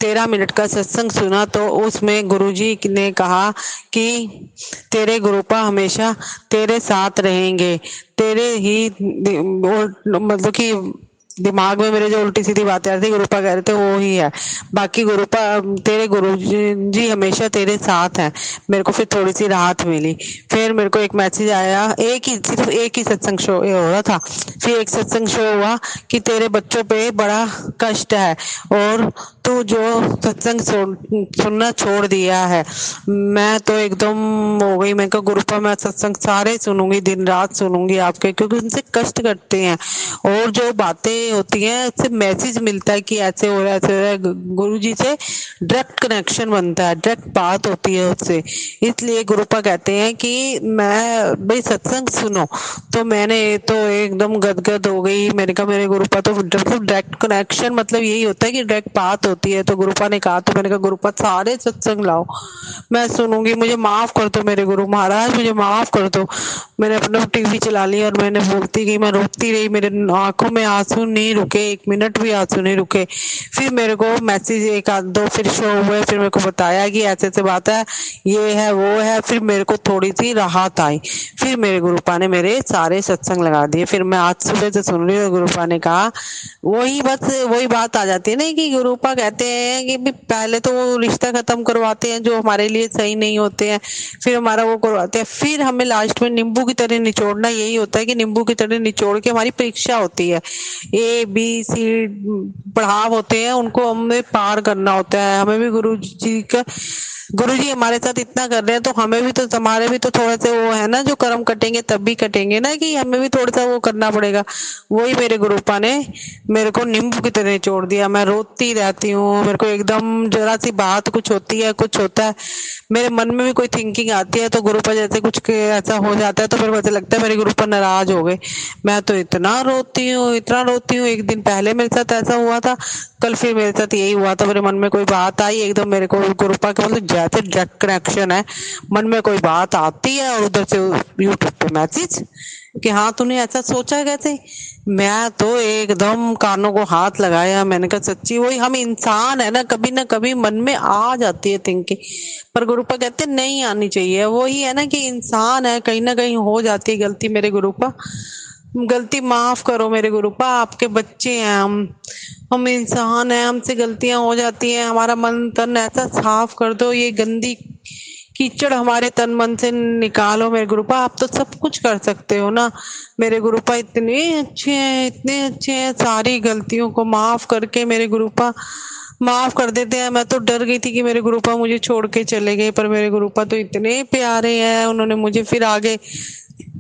D: 13 मिनट का सत्संग सुना तो उसमें गुरुजी ने कहा कि तेरे गुरुपा हमेशा तेरे साथ रहेंगे। तेरे ही मतलब कि दिमाग में मेरे जो उल्टी सीधी बातें आ रही थी गुरुपा कह रहे थे वो ही है। बाकी गुरुपा तेरे गुरु जी हमेशा तेरे साथ हैं। मेरे को फिर थोड़ी सी राहत मिली। फिर मेरे को एक मैसेज आया, सिर्फ एक ही सत्संग शो ये हो रहा था। फिर एक सत्संग शो हुआ कि तेरे बच्चों पे बड़ा कष्ट है और तू जो सत्संग सुनना छोड़ दिया है। मैं तो एकदम हो गई। मैं कहा गुरुपा मैं सत्संग सारे सुनूंगी, दिन रात सुनूंगी आपके, क्योंकि उनसे कष्ट करते हैं और जो बातें होती हैं उससे मैसेज मिलता है कि ऐसे हो रहा है ऐसे हो रहा है। गुरु जी से डायरेक्ट कनेक्शन बनता है, डायरेक्ट बात होती है उससे। इसलिए गुरुपा कहते हैं कि मैं भाई सत्संग सुनो। तो मैंने तो एकदम गदगद हो गई। मैंने कहा मेरे गुरुपा तो डायरेक्ट कनेक्शन मतलब यही होता है कि डायरेक्ट बात होती है। तो गुरुपा ने कहा, तो मैंने कहा गुरुपा सारे सत्संग लाओ मैं सुनूंगी, मुझे माफ कर दो मेरे गुरु महाराज, मुझे माफ कर दो। मैंने अपना टीवी चला लिया और मैंने बोलती गई, मैं रोती रही, मेरे आंखों में आंसू नहीं रुके, 1 मिनट भी आंसू नहीं रुके। फिर मेरे को मैसेज एक आध दो फिर शो हुए, फिर मेरे को बताया कि ऐसे ऐसे बात है, ये है वो है। फिर मेरे को थोड़ी सी राहत आई। फिर मेरे गुरुपा ने मेरे सारे सत्संग लगा दिए। फिर मैं आज सुबह से सुन रही हूँ। गुरुपा ने कहा वही बस वही बात आ जाती है ना कि गुरुपा कहते हैं कि पहले तो वो रिश्ता खत्म करवाते हैं जो हमारे लिए सही नहीं होते हैं, फिर हमारा वो करवाते हैं, फिर हमें लास्ट में नींबू की तरह निचोड़ना। यही होता है कि नींबू की तरह निचोड़ के हमारी परीक्षा होती है। ABC पड़ाव होते हैं, उनको हमें पार करना होता है। हमें भी गुरु जी हमारे साथ इतना कर रहे हैं तो हमें भी तो हमारे भी तो थोड़ा से वो है ना, जो कर्म कटेंगे तब भी कटेंगे ना, कि हमें भी थोड़ा सा वो करना पड़ेगा। वही मेरे गुरुपा ने मेरे को नींबू की तरह छोड़ दिया। मैं रोती रहती हूँ, मेरे को एकदम जरा सी बात कुछ होती है, कुछ होता है, मेरे मन में भी कोई थिंकिंग आती है तो गुरुपा जैसे कुछ ऐसा हो जाता है तो फिर मुझे लगता है मेरे गुरुपा नाराज हो गए। मैं तो इतना रोती हूँ, इतना रोती हूँ। एक दिन पहले मेरे साथ ऐसा हुआ था, कल फिर मेरे साथ यही हुआ था। मेरे मन में कोई बात आई एकदम, मेरे को गुरुपा के मतलब जैसे डायरेक्ट कनेक्शन है, मन में कोई बात आती है और उधर से यूट्यूब पे मैसेज कि हाँ तूने ऐसा सोचा कैसे। मैं तो एकदम कानों को हाथ लगाया। मैंने कहा सच्ची वही हम इंसान है ना कभी मन में आ जाती है थिंकिंग, पर गुरुपा कहते नहीं आनी चाहिए। वही है ना कि इंसान है, कहीं ना कहीं हो जाती है गलती। मेरे गुरुपा गलती माफ करो मेरे गुरुपा, आपके बच्चे हैं हम इंसान हैं, हमसे गलतियां हो जाती हैं। हमारा मन तन ऐसा साफ कर दो, ये गंदी कीचड़ हमारे तन मन से निकालो मेरे गुरुपा। आप तो सब कुछ कर सकते हो ना मेरे गुरुपा, इतने अच्छे हैं, इतने अच्छे हैं, सारी गलतियों को माफ करके मेरे गुरुपा माफ कर देते हैं। मैं तो डर गई थी कि मेरे गुरुपा मुझे छोड़ के चले गए, पर मेरे गुरुपा तो इतने प्यारे हैं, उन्होंने मुझे फिर आगे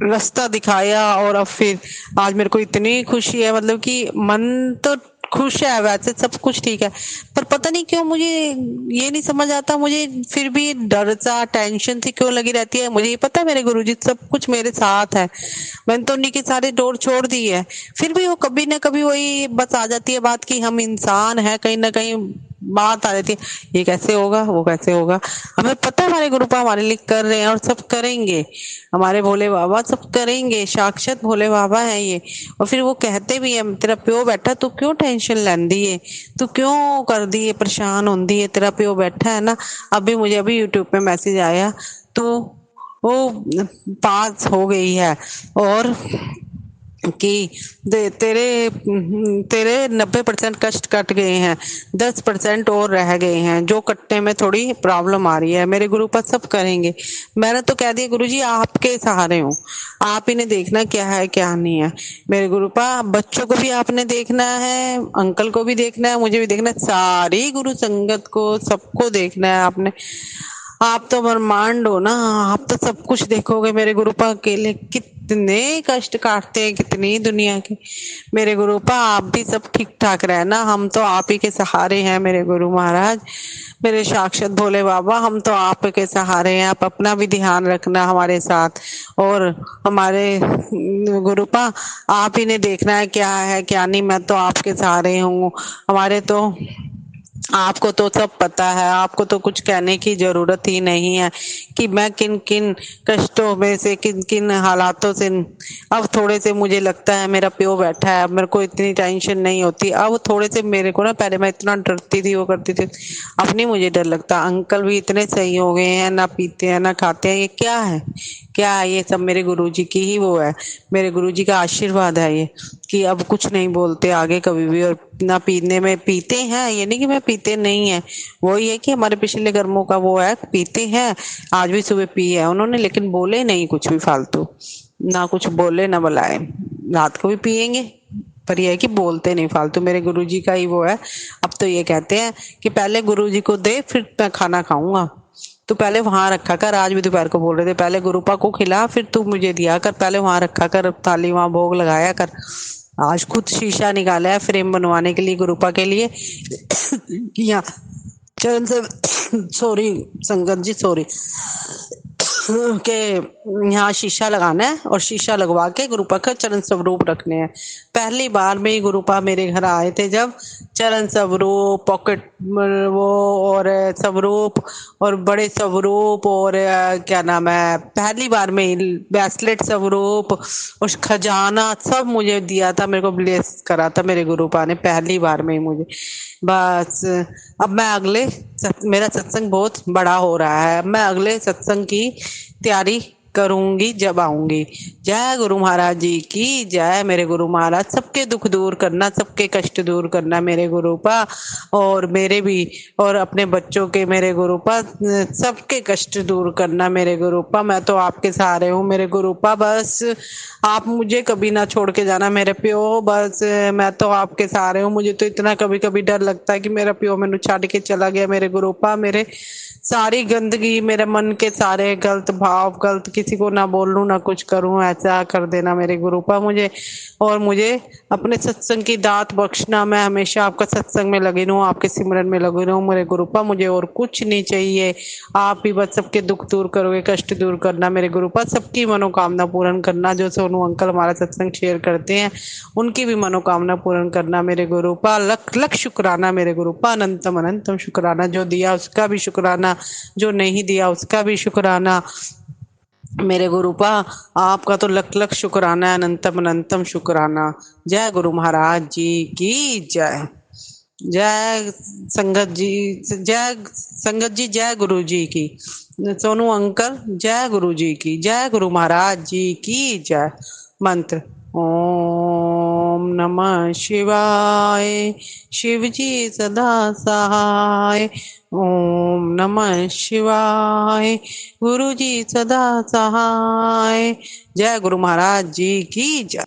D: रास्ता दिखाया। और अब फिर आज मेरे को इतनी खुशी है, मतलब कि मन तो खुश है, वैसे सब कुछ ठीक है, पर पता नहीं क्यों मुझे ये नहीं समझ आता, मुझे फिर भी डर सा टेंशन सी क्यों लगी रहती है। मुझे ये पता है मेरे गुरुजी सब कुछ मेरे साथ है, मैंने तो उन्हीं के सारे डोर छोड़ दी है, फिर भी वो कभी ना कभी वही बस आ जाती है बात कि हम इंसान है, कहीं ना कहीं बात आ जाती है, ये कैसे होगा वो कैसे होगा। हमें पता है हमारे गुरुपा हमारे लिए कर रहे हैं और सब करेंगे, हमारे भोले बाबा सब करेंगे, साक्षात भोले बाबा है ये। और फिर वो कहते भी है तेरा प्यो बैठा, तू क्यों टेंशन लैंदी है, तू क्यों कर दी है परेशान होंदी है, तेरा प्यो बैठा है ना। अभी मुझे अभी यूट्यूब पे मैसेज आया तो वो पास हो गई है और कि तेरे तेरे 90% कष्ट कट गए हैं, 10% और रह गए हैं, जो कटने में थोड़ी प्रॉब्लम आ रही है, मेरे गुरु पर सब करेंगे। मैंने तो कह दिया गुरुजी आपके सहारे हूँ, आप ही ने देखना क्या है क्या नहीं है। मेरे गुरु पा बच्चों को भी आपने देखना है, अंकल को भी देखना है, मुझे भी देखना है, सारी गुरु संगत को सबको देखना है आपने। आप तो ब्रह्मांड हो ना, आप तो सब कुछ देखोगे। मेरे गुरुपा अकेले कितने कष्ट काटते हैं, कितनी दुनिया के। मेरे गुरुपा आप भी सब ठीक ठाक रहना, हम तो आप ही के सहारे हैं मेरे गुरु महाराज, मेरे साक्षात भोले बाबा, हम तो आप के सहारे हैं। आप अपना भी ध्यान रखना हमारे साथ, और हमारे गुरुपा आप ही ने देखना है क्या है क्या नहीं, मैं तो आपके सहारे हूँ। हमारे तो आपको तो सब पता है, आपको तो कुछ कहने की जरूरत ही नहीं है कि मैं किन किन कष्टों में से, किन किन हालातों से। अब थोड़े से मुझे लगता है मेरा प्यो बैठा है, अब मेरे को इतनी टेंशन नहीं होती। अब थोड़े से मेरे को ना, पहले मैं इतना डरती थी वो करती थी, अब नहीं मुझे डर लगता। अंकल भी इतने सही हो गए हैं, ना पीते हैं ना खाते हैं। ये क्या है क्या है, ये सब मेरे गुरुजी की ही वो है, मेरे गुरुजी का आशीर्वाद है ये, कि अब कुछ नहीं बोलते आगे कभी भी। और ना पीने में पीते हैं, ये नहीं कि मैं पीते नहीं है, वही है कि हमारे पिछले कर्मों का वो है, पीते हैं। आज भी सुबह पी है उन्होंने, लेकिन बोले नहीं कुछ भी फालतू, ना कुछ बोले ना बुलाए। रात को भी पियेंगे पर यह है कि बोलते नहीं फालतू, मेरे गुरुजी का ही वो है। अब तो ये कहते हैं कि पहले गुरुजी को दे फिर मैं खाना खाऊंगा, तू पहले वहां रखा कर। आज भी दोपहर को बोल रहे थे पहले गुरुपा को खिला फिर तू मुझे दिया कर, पहले वहां रखा कर, थाली वहां भोग लगाया कर। आज खुद शीशा निकाला है फ्रेम बनवाने के लिए गुरुपा के लिए कि यहाँ चरण से सॉरी संगत जी सॉरी के यहाँ शीशा लगाना है, और शीशा लगवा के गुरुपा का चरण स्वरूप रखने हैं। पहली बार में ही गुरुपा मेरे घर आए थे, जब चरण स्वरूप, पॉकेट वो और स्वरूप और बड़े स्वरूप और क्या नाम है, पहली बार में ही ब्रेसलेट स्वरूप और खजाना सब मुझे दिया था, मेरे को ब्लेस करा था मेरे गुरुपा ने पहली बार में ही मुझे। बस अब मैं अगले मेरा सत्संग बहुत बड़ा हो रहा है, अब मैं अगले सत्संग की तैयारी करूंगी जब आऊंगी। जय गुरु महाराज जी की जय। मेरे गुरु महाराज सबके दुख दूर करना, सबके कष्ट दूर करना मेरे गुरुपा, और मेरे भी और अपने बच्चों के मेरे गुरुपा सबके कष्ट दूर करना मेरे गुरुपा। मैं तो आपके सहारे हूँ मेरे गुरुपा, बस आप मुझे कभी ना छोड़ के जाना मेरे प्यो, बस मैं तो आपके सहारे हूँ। मुझे तो इतना कभी कभी डर लगता है कि मेरा प्यो मैंने छाड़ के चला गया मेरे गुरुपा। मेरे सारी गंदगी, मेरे मन के सारे गलत भाव, गलत किसी को ना बोलूं ना कुछ करूं, ऐसा कर देना मेरे गुरुपा मुझे, और मुझे अपने सत्संग की दात बख्शना। मैं हमेशा आपका सत्संग में लगी रहूं, आपके सिमरन में लगी रहूं मेरे गुरुपा, मुझे और कुछ नहीं चाहिए। आप ही बस सबके दुख दूर करोगे, कष्ट दूर करना मेरे गुरुपा, सबकी मनोकामना पूर्ण करना। जो सोनू अंकल हमारा सत्संग शेयर करते हैं उनकी भी मनोकामना पूर्ण करना मेरे गुरुपा। लख लख शुक्राना मेरे गुरुपा, अनंतम अनंतम शुक्राना। जो दिया उसका भी शुक्राना, जो नहीं दिया उसका भी शुक्राना मेरे गुरुपा। आपका तो लख लख शुक्राना, अनंतम अनंतम शुक्राना। जय गुरु महाराज जी की जय। जय संगत जी, जय संगत जी, जय गुरु जी की। सोनू अंकल जय गुरु जी की, जय गुरु महाराज जी की जय। मंत्र ओम नमः शिवाय, शिव जी सदा सहाय। ओम नमः शिवाय, गुरु जी सदा सहाय। जय गुरु महाराज जी की जय।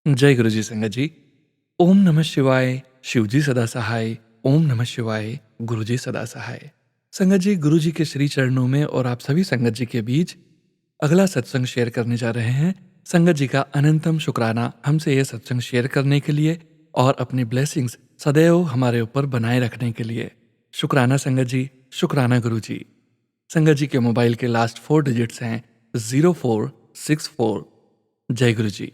A: जय गुरु जी संगत जी। ओम नमः शिवाय, शिव जी सदा सहाय। ओम नमः शिवाय, गुरु जी सदा सहाय। संगत जी, गुरु जी के श्री चरणों में और आप सभी संगत जी के बीच अगला सत्संग शेयर करने जा रहे हैं। संगत जी का अनंतम शुक्राना हमसे यह सत्संग शेयर करने के लिए। और अपनी ब्लेसिंग्स सदैव हमारे ऊपर बनाए रखने के लिए। शुक्राना संगत जी, शुक्राना गुरु जी। संगत जी के मोबाइल के लास्ट 4 डिजिट्स हैं 0464। जय गुरु जी।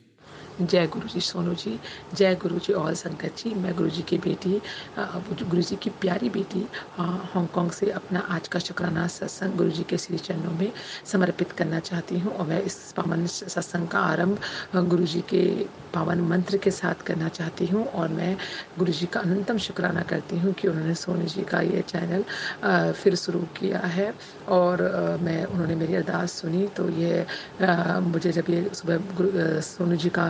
E: जय गुरु जी सोनू जी, जय गुरु जी और संगत जी। मैं गुरु जी की बेटी, गुरु जी की प्यारी बेटी, हांगकांग से अपना आज का शुक्राना सत्संग गुरु जी के श्री चरणों में समर्पित करना चाहती हूँ। और मैं इस पावन सत्संग का आरंभ गुरु जी के पावन मंत्र के साथ करना चाहती हूँ। और मैं गुरु जी का अनंतम शुक्राना करती हूँ कि उन्होंने सोनू जी का ये चैनल फिर शुरू किया है। और मैं उन्होंने मेरी अरदास सुनी तो ये मुझे जब ये सुबह सोनू जी का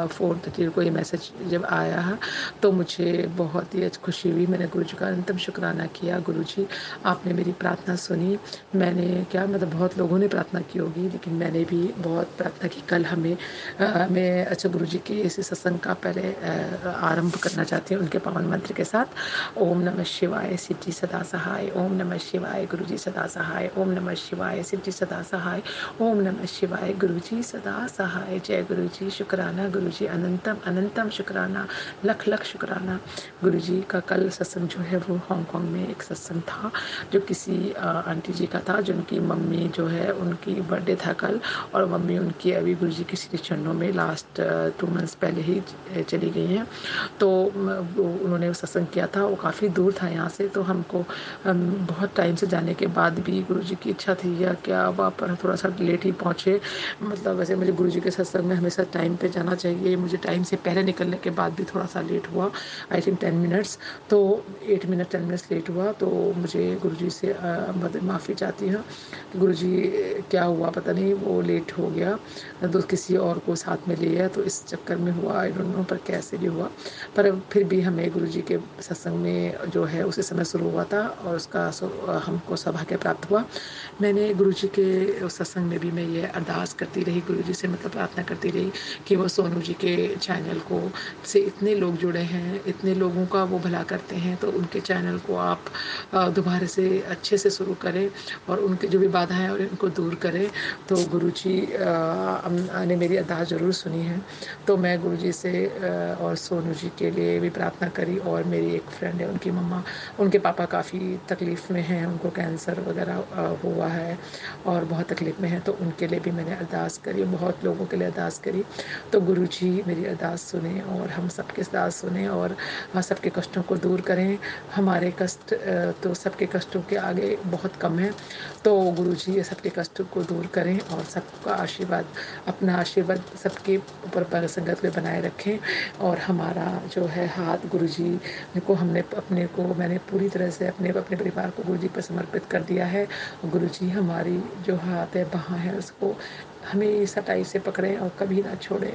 E: 4:30 को ये मैसेज जब आया है तो मुझे बहुत ही खुशी हुई। मैंने गुरु जी का अनंतम शुक्राना किया। गुरु जी, आपने मेरी प्रार्थना सुनी। मैंने क्या मतलब बहुत लोगों ने प्रार्थना की होगी, लेकिन मैंने भी बहुत प्रार्थना की। कल मैं अच्छा गुरु जी के इस सत्संग का पहले आरंभ करना चाहती हूँ उनके पावन मंत्र के साथ। ओम नमः शिवाय, सिद्धि सदा सहाय। ओम नमः शिवाय, गुरु जी सदा सहाय। ओम नमः शिवाय, सिद्धि सदा सहाय। ओम नमः शिवाय, गुरु जी सदा सहाय। जय गुरु जी, शुक्राना गुरु जी, अनंतम अनंतम शुक्राना, लख लख शुक्राना। गुरु जी का कल सत्संग जो है वो हांगकांग में एक सत्संग था जो किसी आंटी जी का था, जिनकी मम्मी जो है उनकी बर्थडे था कल। और मम्मी उनकी अभी गुरु जी के श्री चरणों में लास्ट 2 मंथ्स पहले ही चली गई हैं। तो उन्होंने सत्संग किया था, वो काफ़ी दूर था यहाँ से। तो हमको बहुत टाइम से जाने के बाद भी गुरु जी की इच्छा थी या क्या, वहाँ पर थोड़ा सा लेट ही पहुँचे। मतलब वैसे मुझे गुरु जी के सत्संग में हमेशा टाइम पे जाना चाहिए, मुझे टाइम से पहले निकलने के बाद भी थोड़ा सा लेट हुआ, आई थिंक 10 मिनट्स। तो 8 मिनट 10 मिनट्स लेट हुआ। तो मुझे गुरु जी से मतलब माफ़ी चाहती हूँ कि गुरु जी क्या हुआ पता नहीं, वो लेट हो गया तो किसी और को साथ में लिया तो इस चक्कर में हुआ, आई डोंट नो पर कैसे भी हुआ। पर फिर भी हमें गुरु जी के सत्संग में जो है उसी समय शुरू हुआ था और उसका हमको सौभाग्य प्राप्त हुआ। मैंने गुरु जी के उस सत्संग में भी मैं ये अरदास करती रही गुरु जी से, मतलब प्रार्थना करती रही कि वो सोनू जी के चैनल को से इतने लोग जुड़े हैं, इतने लोगों का वो भला करते हैं, तो उनके चैनल को आप दोबारा से अच्छे से शुरू करें और उनके जो भी बाधाएं हैं उनको दूर करें। तो गुरु जी ने मेरी अरदास ज़रूर सुनी है। तो मैं गुरु जी से और सोनू जी के लिए भी प्रार्थना करी। और मेरी एक फ्रेंड है, उनकी मम्मा, उनके पापा काफ़ी तकलीफ़ में हैं, उनको कैंसर वगैरह हुआ है और बहुत तकलीफ़ में हैं, तो उनके लिए भी मैंने अरदास करी, बहुत लोगों के लिए अरदास करी। तो गुरु जी मेरी अरदास सुने और हम सबके अरदास सुने और सबके कष्टों को दूर करें। हमारे कष्ट तो सबके कष्टों के आगे बहुत कम है। तो गुरु जी ये सबके कष्टों को दूर करें और सबका आशीर्वाद, अपना आशीर्वाद सबके ऊपर संगत में बनाए रखें। और हमारा जो है हाथ गुरु जी को मैंने पूरी तरह से अपने परिवार को गुरु जी पर समर्पित कर दिया है। गुरु जी हमारी जो हाथ है, बाँह है, उसको हमेशा टाइट से पकड़ें और कभी ना छोड़ें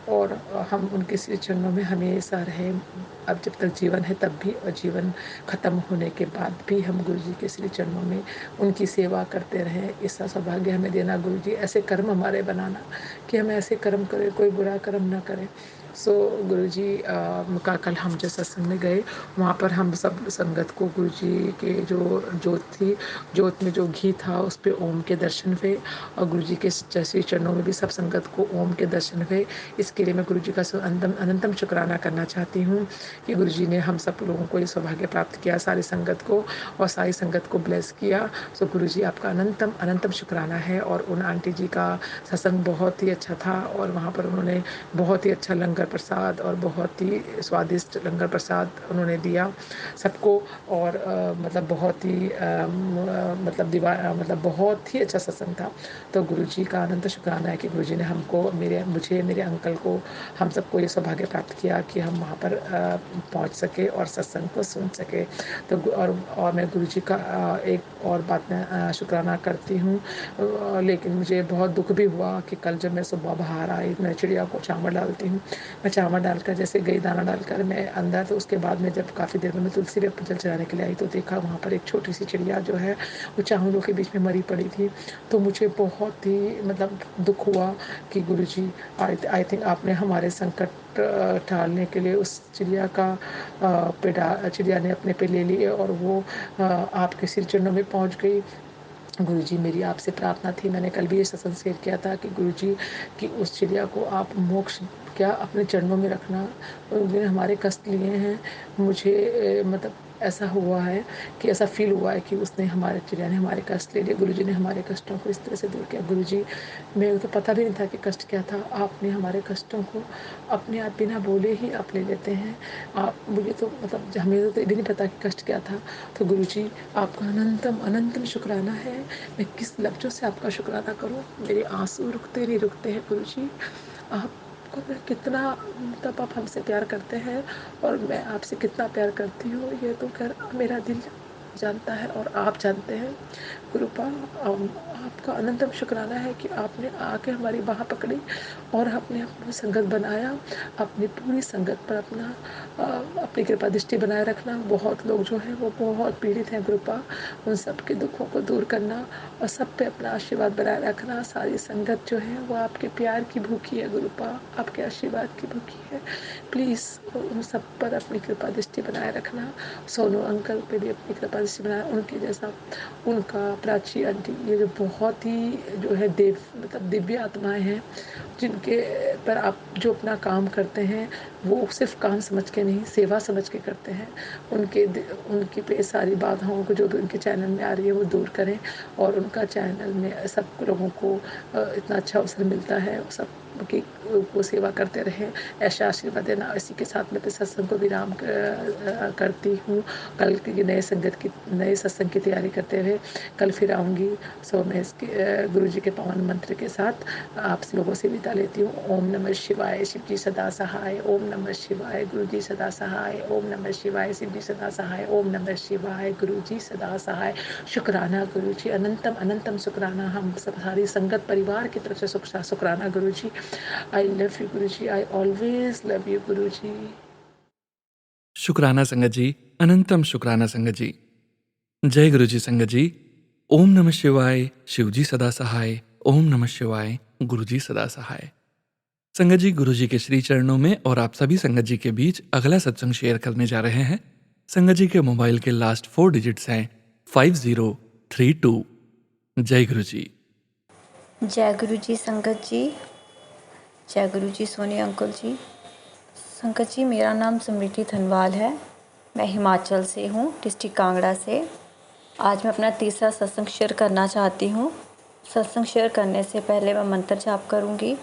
E: और हम उनके श्री चरणों में हमेशा रहें। अब जब तक जीवन है तब भी, और जीवन ख़त्म होने के बाद भी हम गुरु जी के श्री चरणों में उनकी सेवा करते रहें। इसका सौभाग्य हमें देना गुरु जी, ऐसे कर्म हमारे बनाना कि हम ऐसे कर्म करें, कोई बुरा कर्म ना करें। सो गुरु जी का कल हम जिस सत्संग में गए वहाँ पर हम सब संगत को गुरु जी के जो जोत थी, जोत में जो घी था उस पे ओम के दर्शन हुए और गुरु जी के श्री चरणों में भी सब संगत को ओम के दर्शन हुए। इसके लिए मैं गुरु जी का अनंतम शुक्राना करना चाहती हूँ कि गुरु जी ने हम सब लोगों को ये सौभाग्य प्राप्त किया, सारी संगत को और सारी संगत को ब्लेस किया। सो गुरु जी आपका अनंतम अनंतम शुक्राना है। और उन आंटी जी का सत्संग बहुत ही अच्छा था और वहाँ पर उन्होंने बहुत ही अच्छा लंगर प्रसाद और बहुत ही स्वादिष्ट लंगर प्रसाद उन्होंने दिया सबको। और मतलब बहुत ही मतलब बहुत ही अच्छा सत्संग था। तो गुरु जी का अनंत शुक्राना है कि गुरु जी ने मुझे मेरे अंकल को, हम सबको ये सौभाग्य प्राप्त किया कि हम वहाँ पर पहुँच सके और सत्संग को सुन सके। तो और मैं गुरु जी का एक और बात मैं शुक्राना करती हूँ। लेकिन मुझे बहुत दुख भी हुआ कि कल जब मैं सुबह बाहर आई, मैं चिड़िया को चावल डालती हूँ, मैं चावल डालकर जैसे गई दाना डालकर मैं अंदर, तो उसके बाद में जब काफ़ी देर में मैं तुलसी पे जल चढ़ाने के लिए आई तो देखा वहाँ पर एक छोटी सी चिड़िया जो है वो चावलों के बीच में मरी पड़ी थी। तो मुझे बहुत ही मतलब दुख हुआ कि गुरु जी आई थिंक आपने हमारे संकट टालने के लिए उस चिड़िया का चिड़िया ने अपने पे ले लिए और वो आपके श्री चरणों में पहुँच गई। गुरुजी मेरी आपसे प्रार्थना थी, मैंने कल भी ये सत्संग शेयर किया था कि गुरुजी की उस चिड़िया को आप मोक्ष क्या अपने चरणों में रखना। उन्होंने हमारे कष्ट लिए हैं। मुझे मतलब ऐसा हुआ है कि ऐसा फ़ील हुआ है कि उसने हमारे चिड़िया ने हमारे कष्ट ले लिए। गुरुजी ने हमारे कष्टों को इस तरह से दूर किया। गुरुजी, मेरे को तो पता भी नहीं था कि कष्ट क्या था। आपने हमारे कष्टों को अपने आप बिना बोले ही आप ले लेते हैं। आप मुझे तो मतलब हमें तो ये भी नहीं पता कि कष्ट क्या था। तो गुरुजी, आपका अनंतम अनंतम शुक्राना है। मैं किस लफ्ज़ों से आपका शुक्राना करूँ। मेरे आँसू रुकते नहीं रुकते हैं गुरुजी। आपको मैं कितना मतलब आप हमसे प्यार करते हैं और मैं आपसे कितना प्यार करती हूँ, ये तो खैर मेरा दिल जानता है और आप जानते हैं। गुरुपा, आपका अनंतम शुक्राना है कि आपने आके हमारी बाह पकड़ी और आपने अपनी संगत बनाया। अपनी पूरी संगत पर अपनी कृपा दृष्टि बनाए रखना। बहुत लोग जो हैं वो बहुत पीड़ित हैं गुरुपा, उन सब के दुखों को दूर करना और सब पे अपना आशीर्वाद बनाए रखना। सारी संगत जो है वो आपके प्यार की भूखी है गुरुपा, आपके आशीर्वाद की भूखी है। प्लीज़ उन सब पर अपनी कृपा दृष्टि बनाए रखना। सोनू अंकल पे भी अपनी कृपा दृष्टि बनाए, उनके जैसा उनका प्राची आंटी, ये जो बहुत ही जो है मतलब दिव्य आत्माएं हैं, जिनके पर आप जो अपना काम करते हैं वो सिर्फ काम समझ के नहीं, सेवा समझ के करते हैं। उनकी पे सारी बाधाओं को जो भी उनके चैनल में आ रही है वो दूर करें और उनका चैनल में सब लोगों को इतना अच्छा अवसर मिलता है, सब की वो सेवा करते रहें, ऐसा आशीर्वाद देना। इसी के साथ मैं अपने सत्संग को विराम करती हूँ। कल की नए सत्संग की तैयारी करते हुए कल फिर आऊँगी। सो मैं इसके गुरु जी के पावन मंत्र के साथ आप लोगों से विदा लेती हूँ। ओम नमः शिवाय, शिव जी सदा सहाय। ओम नमः शिवाय, गुरु जी सदा सहाय। ओम नमः शिवाय, शिव जी सदा सहाय। ओम नमः शिवाय, गुरु जी सदा सहाय। शुक्राना गुरु जी, अनंतम अनंतम शुक्राना हम सब सारी संगत परिवार की तरफ से शुक्राना गुरु जी। I love you Guru ji, I always love you गुरु जी।
A: शुक्राना संगत जी, अनंतम शुक्राना संगत जी। जय गुरु जी संगत जी। ओम नमः शिवाय, शिव जी सदा सहाय। ओम नमः शिवाय, गुरु जी सदा सहाय। संगत जी, गुरु जी के श्री चरणों में और आप सभी संगत जी के बीच अगला सत्संग शेयर करने जा रहे हैं। संगत जी के मोबाइल के लास्ट 4 डिजिट्स हैं 5032। जय गुरु जी।
F: जय गुरु जी संगत जी। जय गुरु जी सोनी अंकल जी। संगत जी, मेरा नाम समृति धनवाल है। मैं हिमाचल से हूँ, डिस्ट्रिक्ट कांगड़ा से। आज मैं अपना तीसरा सत्संग शेयर करना चाहती हूँ। सत्संग शेयर करने से पहले मैं मंत्र जाप करूँगी।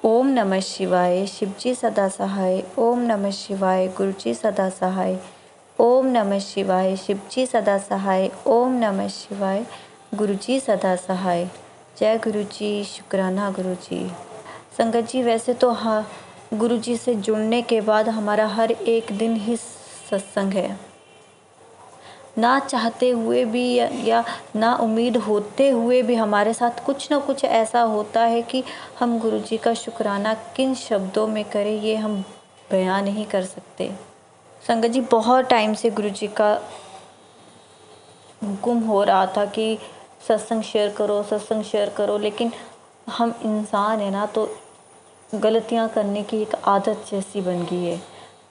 F: ओम नमः शिवाय, शिव जी सदा सहाय। ओम नमः शिवाय, गुरु जी सदा सहाय। ओम नमः शिवाय, शिव जी सदा सहाय। ओम नमः शिवाय, गुरु जी सदा सहाय। जय गुरु जी, शुक्राना गुरु जी। संगत जी, वैसे तो हाँ, गुरु जी से जुड़ने के बाद हमारा हर एक दिन ही सत्संग है। ना चाहते हुए भी या ना उम्मीद होते हुए भी हमारे साथ कुछ ना कुछ ऐसा होता है कि हम गुरु जी का शुक्राना किन शब्दों में करें, ये हम बयान नहीं कर सकते। संगत जी, बहुत टाइम से गुरु जी का हुक्म हो रहा था कि सत्संग शेयर करो, लेकिन हम इंसान है ना, तो गलतियां करने की एक आदत जैसी बन गई है।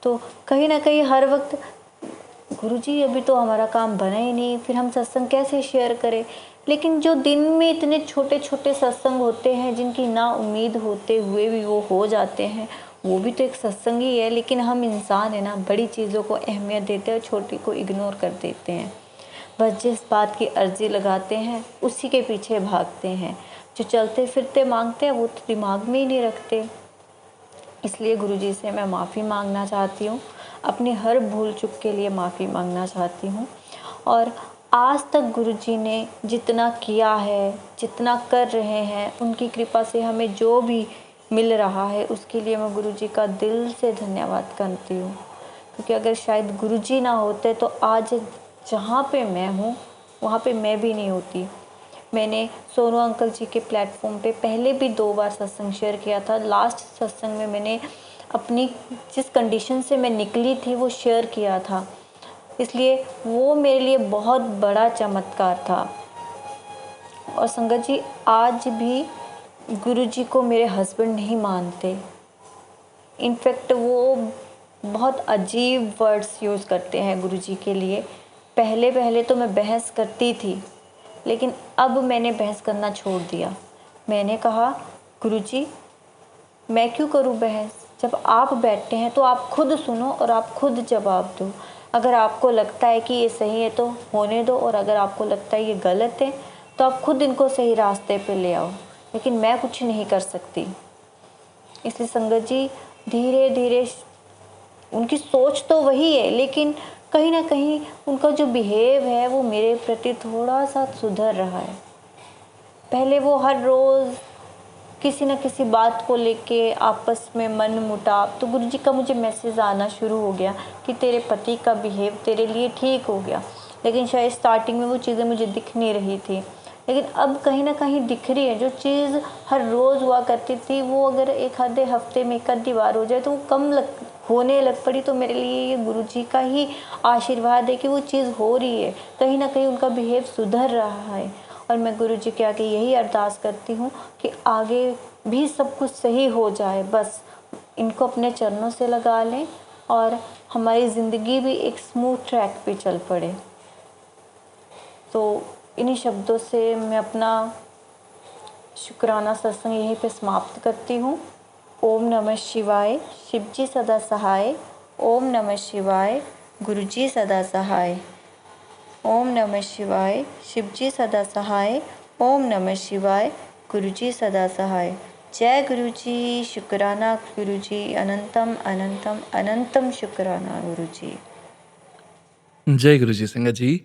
F: तो कहीं ना कहीं हर वक्त गुरुजी अभी तो हमारा काम बना ही नहीं, फिर हम सत्संग कैसे शेयर करें। लेकिन जो दिन में इतने छोटे छोटे सत्संग होते हैं जिनकी ना उम्मीद होते हुए भी वो हो जाते हैं, वो भी तो एक सत्संग ही है। लेकिन हम इंसान है ना, बड़ी चीज़ों को अहमियत देते हैं और छोटी को इग्नोर कर देते हैं। बस जिस बात की अर्जी लगाते हैं उसी के पीछे भागते हैं। जो चलते फिरते मांगते हैं वो तो दिमाग में ही नहीं रखते। इसलिए गुरुजी से मैं माफ़ी मांगना चाहती हूँ, अपनी हर भूल चूक के लिए माफ़ी मांगना चाहती हूँ। और आज तक गुरुजी ने जितना किया है, जितना कर रहे हैं, उनकी कृपा से हमें जो भी मिल रहा है उसके लिए मैं गुरुजी का दिल से धन्यवाद करती हूँ। क्योंकि अगर शायद गुरुजी ना होते तो आज जहाँ पे मैं हूँ वहाँ पे मैं भी नहीं होती। मैंने सोनू अंकल जी के प्लेटफॉर्म पे पहले भी 2 बार सत्संग शेयर किया था। लास्ट सत्संग में मैंने अपनी जिस कंडीशन से मैं निकली थी वो शेयर किया था, इसलिए वो मेरे लिए बहुत बड़ा चमत्कार था। और संगत जी, आज भी गुरुजी को मेरे हस्बैंड नहीं मानते। इनफैक्ट वो बहुत अजीब वर्ड्स यूज़ करते हैं गुरुजी के लिए। पहले तो मैं बहस करती थी, लेकिन अब मैंने बहस करना छोड़ दिया। मैंने कहा, गुरुजी मैं क्यों करूं बहस? जब आप बैठते हैं तो आप खुद सुनो और आप खुद जवाब दो। अगर आपको लगता है कि ये सही है तो होने दो, और अगर आपको लगता है ये गलत है तो आप खुद इनको सही रास्ते पे ले आओ, लेकिन मैं कुछ नहीं कर सकती। इसलिए संगत जी, धीरे धीरे उनकी सोच तो वही है, लेकिन कहीं ना कहीं उनका जो बिहेव है वो मेरे प्रति थोड़ा सा सुधर रहा है। पहले वो हर रोज़ किसी न किसी बात को लेके आपस में मन मुटाव, तो गुरुजी का मुझे मैसेज आना शुरू हो गया कि तेरे पति का बिहेव तेरे लिए ठीक हो गया। लेकिन शायद स्टार्टिंग में वो चीज़ें मुझे दिख नहीं रही थी, लेकिन अब कहीं ना कहीं दिख रही है। जो चीज़ हर रोज़ हुआ करती थी वो अगर एक आधे हफ्ते में एक आधी बार हो जाए तो वो कम होने लग पड़ी, तो मेरे लिए ये गुरुजी का ही आशीर्वाद है कि वो चीज़ हो रही है, कहीं ना कहीं उनका बिहेव सुधर रहा है। और मैं गुरुजी के आगे यही अरदास करती हूँ कि आगे भी सब कुछ सही हो जाए, बस इनको अपने चरणों से लगा लें और हमारी ज़िंदगी भी एक स्मूथ ट्रैक पे चल पड़े। तो इन्हीं शब्दों से मैं अपना शुक्राना सत्संग यहीं पे समाप्त करती हूँ। ओम नमः शिवाय, शिवजी सदा सहाय। ओम नमः शिवाय, गुरुजी सदा सहाय। ओम नमः शिवाय, शिवजी सदा सहाय। ओम नमः शिवाय, गुरुजी सदा सहाय। जय गुरुजी, शुक्राना गुरुजी, अनंतम अनंतम अनंतम शुक्राना गुरुजी।
A: जय गुरु जी। संगत जी,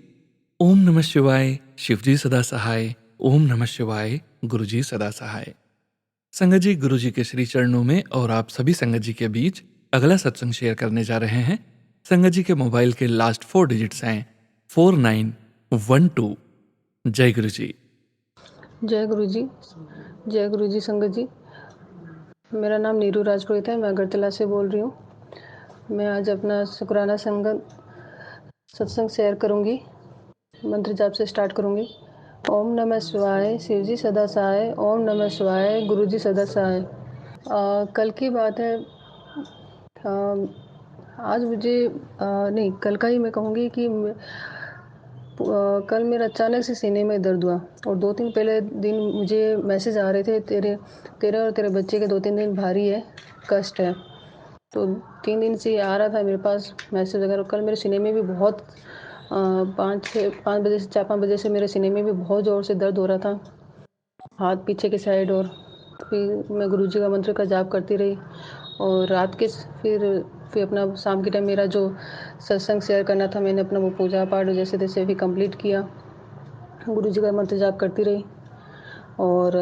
A: ओम नमः शिवाय, शिवजी सदा सहाय। ओम नमः शिवाय, गुरुजी सदा सहाय। संगत जी, गुरु जी के श्री चरणों में और आप सभी संगत जी के बीच अगला सत्संग शेयर करने जा रहे हैं। संगत जी के मोबाइल के लास्ट 4 डिजिट्स हैं 4912। जय गुरु जी।
G: जय गुरु जी। जय गुरु जी। संगत जी, मेरा नाम नीरू राजपुरोहित है, मैं अगरतला से बोल रही हूँ। मैं आज अपना शुक्राना सत्संग शेयर करूँगी। मंत्र जाप से स्टार्ट करूँगी। ओम नमः शिवाय, शिवजी सदा सहाय। ओम नमः शिवाय, गुरुजी सदा सहाय। कल की बात है, आज मुझे नहीं, कल का ही मैं कहूँगी कि कल मेरा अचानक से सीने में दर्द हुआ और 2-3 पहले दिन मुझे मैसेज आ रहे थे, तेरे और तेरे बच्चे के 2-3 दिन भारी है, कष्ट है। तो 3 दिन से आ रहा था मेरे पास मैसेज वगैरह। कल मेरे सीने में भी बहुत 5 बजे से 4-5 बजे से मेरे सीने में भी बहुत ज़ोर से दर्द हो रहा था, हाथ पीछे के साइड। और फिर मैं गुरुजी का मंत्र का जाप करती रही और रात के फिर अपना शाम के टाइम मेरा जो सत्संग शेयर करना था, मैंने अपना वो पूजा पाठ जैसे तैसे भी कंप्लीट किया। गुरुजी का मंत्र जाप करती रही और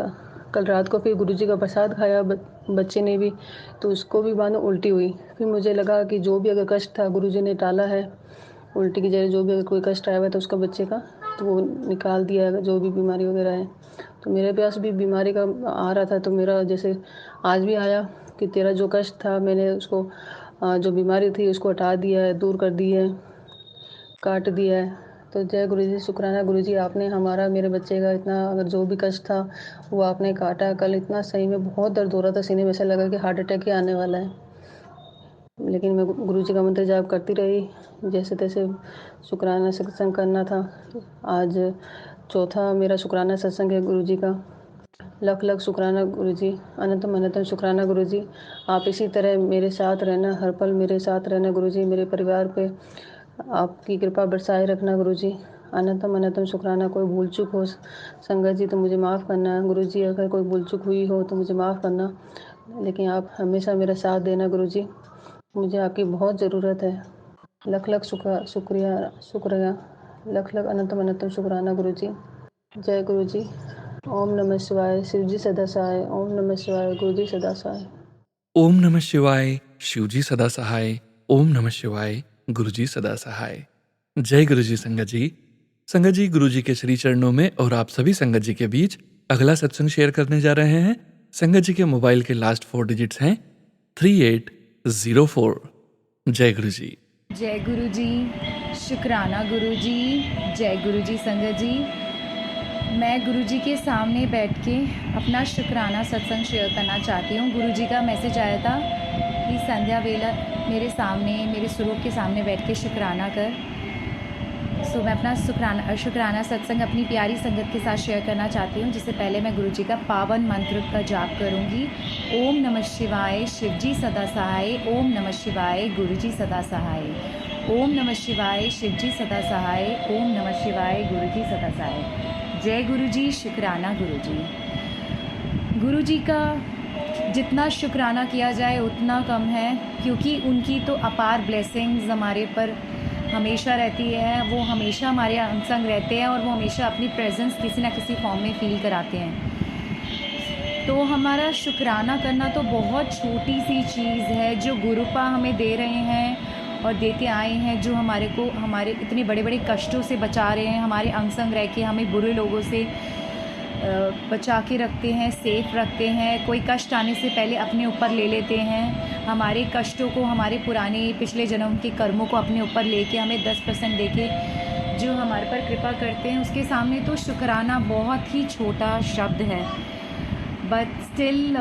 G: कल रात को फिर गुरुजी का प्रसाद खाया बच्चे ने भी, तो उसको भी मानो उल्टी हुई। फिर मुझे लगा कि जो भी अगर कष्ट था गुरुजी ने टाला है, उल्टी की जगह जो भी अगर कोई कष्ट आया हुआ था उसका बच्चे का, तो वो निकाल दिया है, जो भी बीमारी वगैरह है। तो मेरे पास भी बीमारी का आ रहा था, तो मेरा जैसे आज भी आया कि तेरा जो कष्ट था मैंने उसको जो बीमारी थी उसको हटा दिया है, दूर कर दी है, काट दिया है। तो जय गुरुजी, शुक्राना गुरुजी, आपने हमारा मेरे बच्चे का इतना अगर जो भी कष्ट था वो आपने काटा। कल इतना सही में बहुत दर्द हो रहा था सीने में, ऐसा लगा कि हार्ट अटैक ही आने वाला है, लेकिन मैं गुरुजी का मंत्र जाप करती रही जैसे तैसे। शुक्राना सत्संग करना था। आज चौथा मेरा शुक्राना सत्संग है गुरुजी का। लख लख शुक्राना गुरुजी, अनंतम अनंतम शुक्राना गुरुजी। आप इसी तरह मेरे साथ रहना, हर पल मेरे साथ रहना गुरुजी। मेरे परिवार पे आपकी कृपा बरसाए रखना गुरुजी। अनंतम अनंतम शुक्राना। कोई भूल चूक हो संगत जी तो मुझे माफ़ करना गुरुजी, अगर कोई भूल चूक हुई हो तो मुझे माफ़ करना, लेकिन आप हमेशा मेरा साथ देना गुरुजी, मुझे आपकी बहुत ज़रूरत है। लख लख शुक्रिया, लख लख अनंतम अनंतम शुक्राना गुरुजी। जय गुरुजी। ओम नमः शिवाय, शिवजी सदा सहाय। ओम नमः शिवाय, गुरुजी सदा सहाय।
A: ओम नमः शिवाय, शिवजी सदा सहाय। ओम नमः शिवाय, गुरुजी सदा सहाय। जय गुरु जी। संगत जी, संगत जी, गुरु जी के श्री चरणों में और आप सभी संगत जी के बीच अगला सत्संग शेयर करने जा रहे हैं। संगत जी के मोबाइल के लास्ट 4 डिजिट्स हैं 3804। जय गुरु जी।
H: जय गुरु जी, शुक्राना गुरु जी। जय गुरु जी। संगत जी, मैं गुरु जी के सामने बैठ के अपना शुक्राना सत्संग शेयर करना चाहती हूँ। गुरु जी का मैसेज आया था कि संध्या वेला मेरे सामने, मेरे स्वरूप के सामने बैठ के शुक्राना कर। सो मैं अपना शुक्राना सत्संग अपनी प्यारी संगत के साथ शेयर करना चाहती हूँ। जिससे पहले मैं गुरु जी का पावन मंत्र का जाप करूँगी। ओम नमः शिवाय, शिव जी सदा सहाय। ओम नमः शिवाय, गुरु जी सदा सहाय। ओम नमः शिवाय, शिव जी सदा सहाय। ओम नमः शिवाय, गुरु जी सदा सहाय। जय गुरु जी, शुक्राना गुरु जी। गुरु जी का जितना शुक्राना किया जाए उतना कम है, क्योंकि उनकी तो अपार ब्लेसिंग्स हमारे पर हमेशा रहती है। वो हमेशा हमारे संग रहते हैं और वो हमेशा अपनी प्रेजेंस किसी ना किसी फॉर्म में फ़ील कराते हैं। तो हमारा शुक्राना करना तो बहुत छोटी सी चीज़ है जो गुरुपा हमें दे रहे हैं और देते आए हैं, जो हमारे को हमारे इतने बड़े बड़े कष्टों से बचा रहे हैं, हमारे अंग संग रह के हमें बुरे लोगों से बचा के रखते हैं, सेफ रखते हैं। कोई कष्ट आने से पहले अपने ऊपर ले लेते हैं। हमारे कष्टों को, हमारे पुराने पिछले जन्म के कर्मों को अपने ऊपर लेके हमें 10% देके जो हमारे पर कृपा करते हैं, उसके सामने तो शुक्राना बहुत ही छोटा शब्द है। बट स्टिल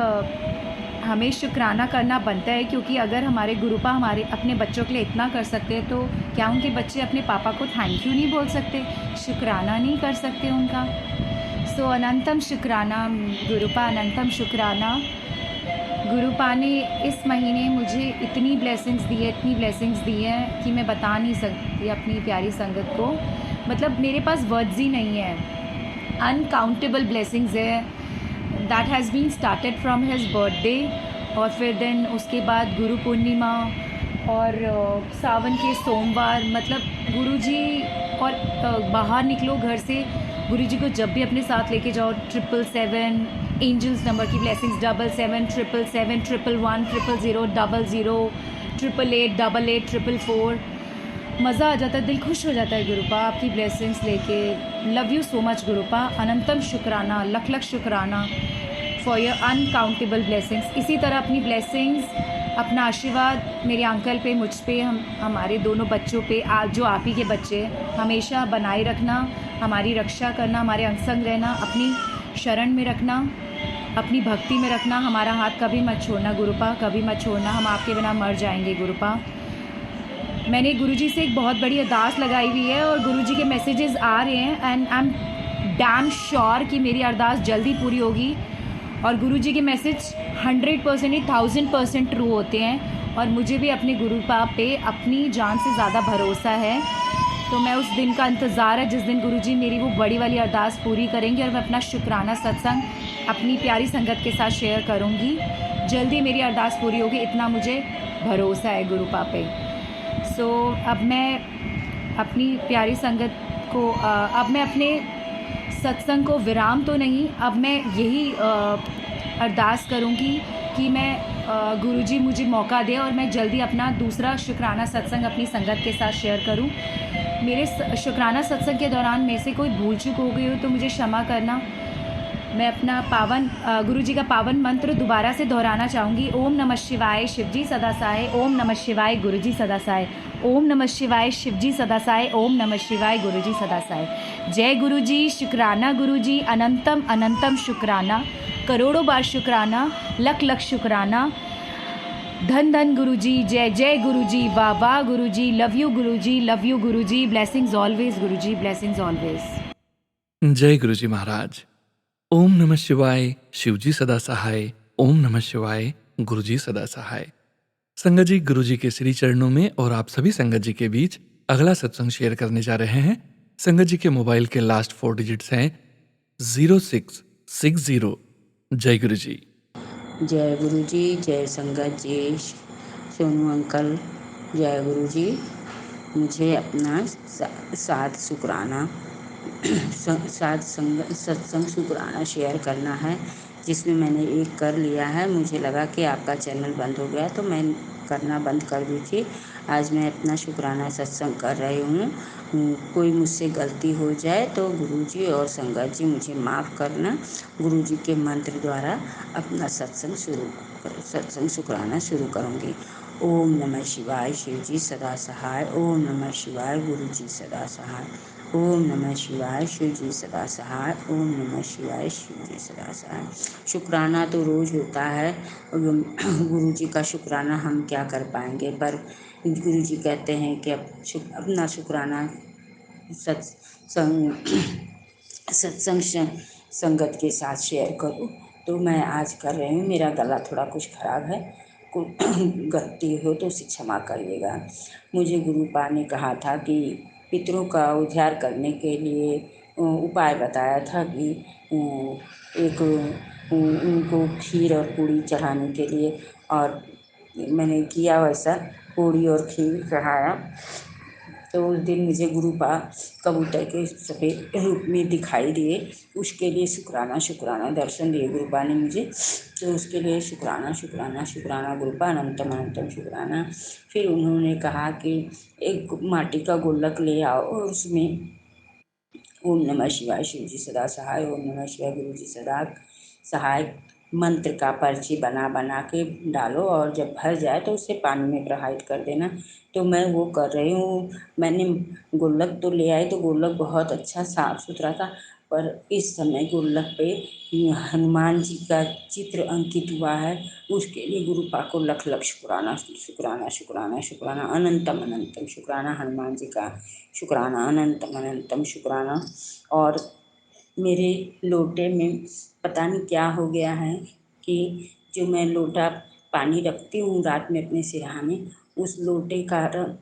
H: हमें शुक्राना करना बनता है, क्योंकि अगर हमारे गुरुपा हमारे अपने बच्चों के लिए इतना कर सकते हैं, तो क्या उनके बच्चे अपने पापा को थैंक यू नहीं बोल सकते, शुक्राना नहीं कर सकते उनका? सो अनंतम शुक्राना गुरुपा, अनंतम शुक्राना। गुरुपा ने इस महीने मुझे इतनी ब्लेसिंग्स दी है कि मैं बता नहीं सकती अपनी प्यारी संगत को। मतलब मेरे पास वर्ड्स ही नहीं है। अनकाउंटेबल ब्लेसिंग्स है। That has been started from his birthday, और फिर देन उसके बाद गुरु पूर्णिमा और सावन के सोमवार। मतलब गुरुजी, और बाहर निकलो घर से, गुरुजी को जब भी अपने साथ लेके जाओ, 777 एंजल्स नंबर की ब्लेसिंग्स, 77 777 111 000 00 888 88 444। मज़ा आ जाता है, दिल खुश हो जाता है गुरुपा आपकी ब्लेसिंग्स लेके। Love you so much गुरुपा। अनंतम शुक्राना, लख लख शुक्राना फॉर योर अनकाउंटेबल ब्लेसिंग्स। इसी तरह अपनी ब्लेसिंग्स, अपना आशीर्वाद मेरे अंकल पे, मुझ पे, हमारे दोनों बच्चों पे, जो आप ही के बच्चे, हमेशा बनाए रखना, हमारी रक्षा करना, हमारे अंग संग रहना, अपनी शरण में रखना, अपनी भक्ति में रखना। हमारा हाथ कभी मत छोड़ना गुरुपा, कभी मत छोड़ना। हम आपके बिना मर जाएंगे गुरुपा। मैंने गुरुजी से एक बहुत बड़ी अरदास लगाई हुई है और गुरुजी के मैसेजेस आ रहे हैं, and I am damn sure कि मेरी अरदास जल्दी पूरी होगी। और गुरुजी के मैसेज 100% नहीं 1000% ट्रू होते हैं, और मुझे भी अपने गुरुपा पे अपनी जान से ज़्यादा भरोसा है। तो मैं उस दिन का इंतज़ार है जिस दिन गुरुजी मेरी वो बड़ी वाली अरदास पूरी करेंगे, और मैं अपना शुक्राना सत्संग अपनी प्यारी संगत के साथ शेयर करूँगी। जल्दी मेरी अरदास पूरी होगी, इतना मुझे भरोसा है गुरुपा पे। सो अब मैं अपनी प्यारी संगत को अब मैं अपने सत्संग को विराम तो नहीं, अब मैं यही अरदास करूँगी कि मैं गुरुजी मुझे मौका दे और मैं जल्दी अपना दूसरा शुक्राना सत्संग अपनी संगत के साथ शेयर करूँ। मेरे शुक्राना सत्संग के दौरान मेरे से कोई भूल चूक हो गई हो तो मुझे क्षमा करना। मैं अपना गुरुजी का पावन मंत्र दोबारा से दोहराना चाहूँगी। ओम नमः शिवाय, शिवजी सदा सहाय। ओम नमः शिवाय, गुरुजी सदा सहाय। ओम नमः शिवाय, शिवजी सदा सहाय। ओम नमः शिवाय, गुरुजी सदा सहाय। जय गुरुजी, शुक्राना गुरुजी, अनंतम अनंतम शुक्राना, करोड़ों बार शुक्राना, लख लख शुक्राना। धन धन गुरुजी, जय जय गुरुजी, वाह वाह Guruji, love you Guruji, love you Guruji, blessings always Guruji, blessings always.
A: जय गुरुजी महाराज। ओम नमः शिवाय, शिवजी सदा सहाय। ओम नमः शिवाय, गुरुजी सदा सहाय। संगत जी, गुरुजी के श्री चरणों में और आप सभी संगत जी के बीच अगला सत्संग शेयर करने जा रहे हैं। संगत जी के मोबाइल के लास्ट 4 डिजिट्स हैं 0660। जय गुरुजी।
I: जय गुरुजी, जय संगत जी, सोनू अंकल, जय गुरुजी। मुझे अपना सात शुक्राना सत्संग शुक्राना शेयर करना है, जिसमें मैंने एक कर लिया है। मुझे लगा कि आपका चैनल बंद हो गया तो मैं करना बंद कर दी थी। आज मैं अपना शुक्राना सत्संग कर रही हूँ। कोई मुझसे गलती हो जाए तो गुरुजी और संगत जी मुझे माफ़ करना। गुरुजी के मंत्र द्वारा अपना सत्संग शुक्राना शुरू करूँगी। ओम नमः शिवाय, शिवजी सदा सहाय। ओम नमः शिवाय, गुरुजी सदा सहाय। ओम नमः शिवाय, शिवजी सदा सहाय। ओम नमः शिवाय, शिवजी सदा सहाय। शुक्राना तो रोज़ होता है, गुरुजी का शुक्राना हम क्या कर पाएंगे, पर गुरुजी कहते हैं कि अपना शुक्राना सत्संग सत्संग संगत के साथ शेयर करूं, तो मैं आज कर रही हूँ। मेरा गला थोड़ा कुछ खराब है, कोई गलती हो तो उसे क्षमा करिएगा। मुझे गुरुपा ने कहा था कि पितरों का उद्धार करने के लिए उपाय बताया था कि एक उनको खीर और पूड़ी चढ़ाने के लिए, और मैंने किया वैसा, पूड़ी और खीर चढ़ाया। तो उस दिन मुझे गुरुपा कबूतर के सफ़ेद रूप में दिखाई दिए। उसके लिए शुक्राना शुक्राना दर्शन दिए गुरुपा ने मुझे, तो उसके लिए शुक्राना शुक्राना शुक्राना गुरुपा, अनंतम अनंतम शुक्राना। फिर उन्होंने कहा कि एक माटी का गोलक ले आओ और उसमें ओम नमः शिवाय शिव जी सदा सहाय, ओम नमः शिवाय गुरु जी सदा सहाय मंत्र का पर्ची बना बना के डालो, और जब भर जाए तो उसे पानी में प्रवाहित कर देना। तो मैं वो कर रही हूँ। मैंने गुल्लक तो ले आई, तो गुल्लक बहुत अच्छा साफ सुथरा था, पर इस समय गुल्लक पे हनुमान जी का चित्र अंकित हुआ है। उसके लिए गुरुपा को लख लख शुक्राना शुक्राना शुक्राना शुक्राना, अनंतम अनंतम शुक्राना हनुमान जी का शुक्राना, अनंतम अनंतम शुक्राना। और मेरे लोटे में पता नहीं क्या हो गया है कि जो मैं लोटा पानी रखती हूँ रात में अपने सिरहाने, उस लोटे का रंग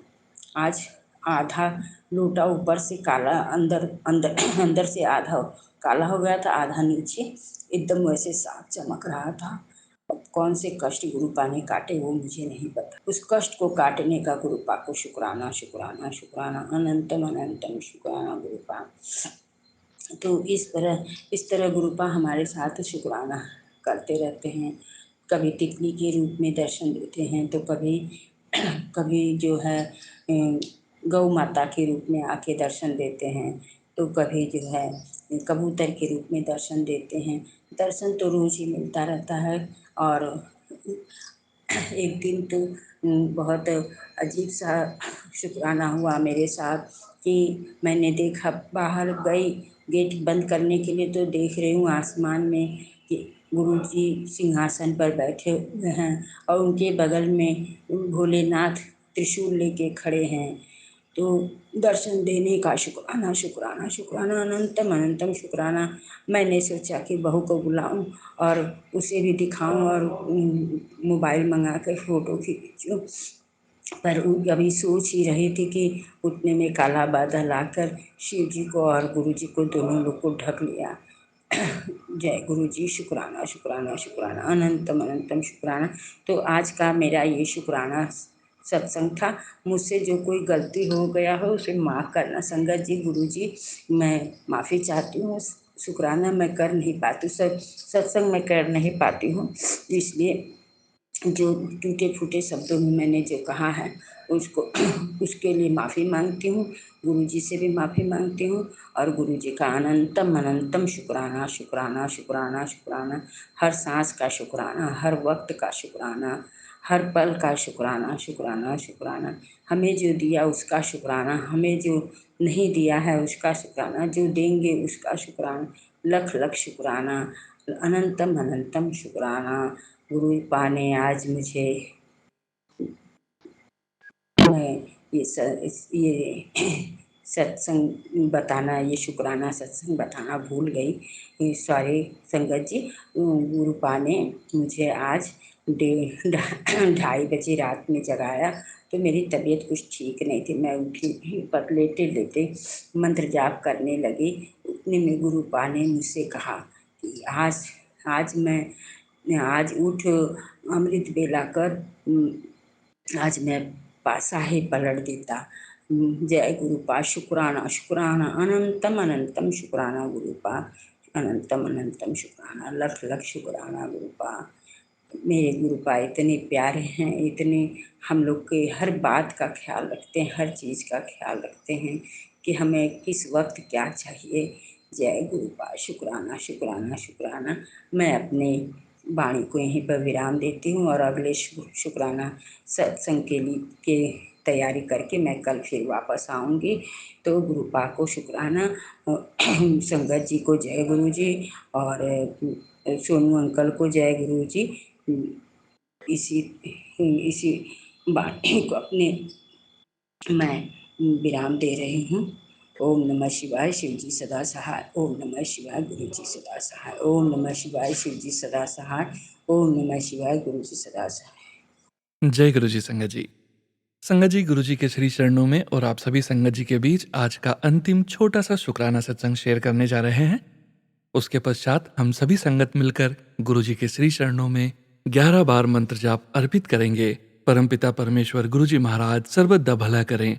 I: आज आधा लोटा ऊपर से काला, अंदर अंदर अंदर से आधा काला हो गया था, आधा नीचे एकदम वैसे साफ चमक रहा था। अब कौन से कष्ट गुरुपा ने काटे वो मुझे नहीं पता। उस कष्ट को काटने का गुरुपा को शुक्राना शुक्राना शुक्राना, अनंतम अनंतम शुक्राना गुरुपा। तो इस तरह गुरुपा हमारे साथ शुक्राना करते रहते हैं। कभी तितली के रूप में दर्शन देते हैं, तो कभी कभी जो है गौ माता के रूप में आके दर्शन देते हैं, तो कभी जो है कबूतर के रूप में दर्शन देते हैं। दर्शन तो रोज़ ही मिलता रहता है। और एक दिन तो बहुत अजीब सा शुक्राना हुआ मेरे साथ कि मैंने देखा, बाहर गई गेट बंद करने के लिए, तो देख रही हूँ आसमान में कि गुरु जी सिंहासन पर बैठे हुए हैं और उनके बगल में भोलेनाथ त्रिशूल लेके खड़े हैं। तो दर्शन देने का शुक्राना शुक्राना शुक्राना, अनंतम अनंतम शुक्राना। मैंने सोचा कि बहू को बुलाऊं और उसे भी दिखाऊं और मोबाइल मंगा कर फ़ोटो खींचूं, पर अभी सोच ही रही थी कि उतने में काला बादल आकर शिव जी को और गुरु जी को दोनों लोग को ढक लिया। जय गुरु जी, शुक्राना शुक्राना शुक्राना, अनंतम अनंतम शुक्राना। तो आज का मेरा ये शुक्राना सत्संग था। मुझसे जो कोई गलती हो गया हो उसे माफ़ करना संगत जी, गुरु जी। मैं माफ़ी चाहती हूँ। शुक्राना मैं कर नहीं पाती, सत्संग में कर नहीं पाती हूँ, इसलिए जो टूटे फूटे शब्दों में मैंने जो कहा है उसको उसके लिए माफ़ी मांगती हूँ। गुरु जी से भी माफ़ी मांगती हूँ, और गुरु जी का अनंतम अनंतम शुक्राना शुक्राना शुक्राना शुक्राना। हर सांस का शुक्राना, हर वक्त का शुक्राना, हर पल का शुक्राना शुक्राना शुक्राना। हमें जो दिया उसका शुक्राना, हमें जो नहीं दिया है उसका शुक्राना, जो देंगे उसका शुक्राना, लख लख शुक्राना, अनंतम अनंतम शुक्राना। गुरुपा ने आज मुझे मैं ये सत्संग बताना, ये शुक्राना सत्संग बताना भूल गई। सॉरी संगत जी। गुरुपा ने मुझे आज 2:30 रात में जगाया, तो मेरी तबीयत कुछ ठीक नहीं थी। मैं उठी पर लेटे लेटे मंत्र जाप करने लगी। उतने में गुरुपा ने मुझसे कहा कि आज उठ, अमृत बेला कर, आज मैं पासा ही पलट देता। जय गुरुपा, शुक्राना शुक्राना, अनंतम अनंतम शुक्राना गुरुपा, अनंतम अनंतम शुक्राना, लख लख शुक्राना गुरुपा। मेरे गुरुपा इतने प्यारे हैं, इतने हम लोग के हर बात का ख्याल रखते हैं, हर चीज़ का ख्याल रखते हैं कि हमें किस वक्त क्या चाहिए। जय गुरुपा, शुक्राना शुक्राना शुक्राना। मैं अपने वाणी को यहीं पर विराम देती हूँ, और अगले शुक्राना सत्संग के लिए तैयारी करके मैं कल फिर वापस आऊँगी। तो गुरुपा को शुक्राना, संगत जी को जय गुरु जी, और सोनू अंकल को जय गुरु जी। इसी वाणी को अपने मैं विराम दे रही हूँ। ओम नमः शिवाय शिव जी सदा सहाय। ओम नमः शिवाय गुरु जी सदा सहाय। ओम नमः शिवाय शिव जी सदा सहाय। ओम नमः शिवाय गुरु जी सदा सहाय।
A: जय गुरु जी संगत जी। संगत जी, गुरु जी के श्री चरणों में और आप सभी संगत जी के बीच आज का अंतिम छोटा सा शुक्राना सत्संग शेयर करने जा रहे हैं। उसके पश्चात हम सभी संगत मिलकर गुरु जी के श्री चरणों में 11 बार मंत्र जाप अर्पित करेंगे। परमपिता परमेश्वर गुरु जी महाराज सर्वदा भला करें,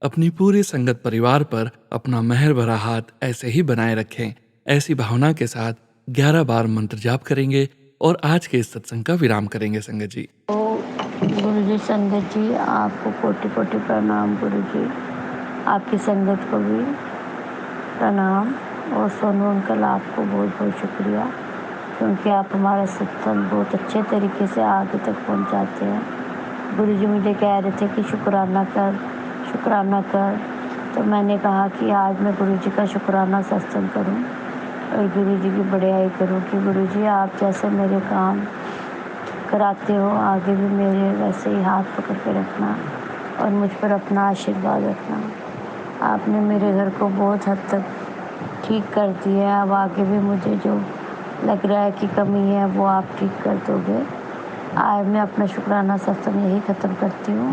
A: अपनी पूरे संगत परिवार पर अपना मेहर भरा हाथ ऐसे ही बनाए रखें। ऐसी भावना के साथ 11 बार मंत्र जाप करेंगे और आज के इस सत्संग का विराम करेंगे संगत जी।
J: गुरु जी संगत जी, आपको कोटि कोटि प्रणाम। गुरु जी, आपकी संगत को भी प्रणाम। और सोनू अंकल, आपको बहुत बहुत शुक्रिया, क्योंकि आप हमारा सत्संग बहुत अच्छे तरीके से आगे तक पहुंचाते हैं। गुरु जी मुझे कह रहे थे कि शुक्राना कर, शुक्राना कर, तो मैंने कहा कि आज मैं गुरु जी का शुक्राना सत्संग करूं और गुरु जी की बड़ाई करूं कि गुरु जी आप जैसे मेरे काम कराते हो, आगे भी मेरे वैसे ही हाथ पकड़ के रखना और मुझ पर अपना आशीर्वाद रखना। आपने मेरे घर को बहुत हद तक ठीक कर दिया है। अब आगे भी मुझे जो लग रहा है कि कमी है वो आप ठीक कर दोगे। आज मैं अपना शुक्राना सत्संग यही ख़त्म करती हूँ।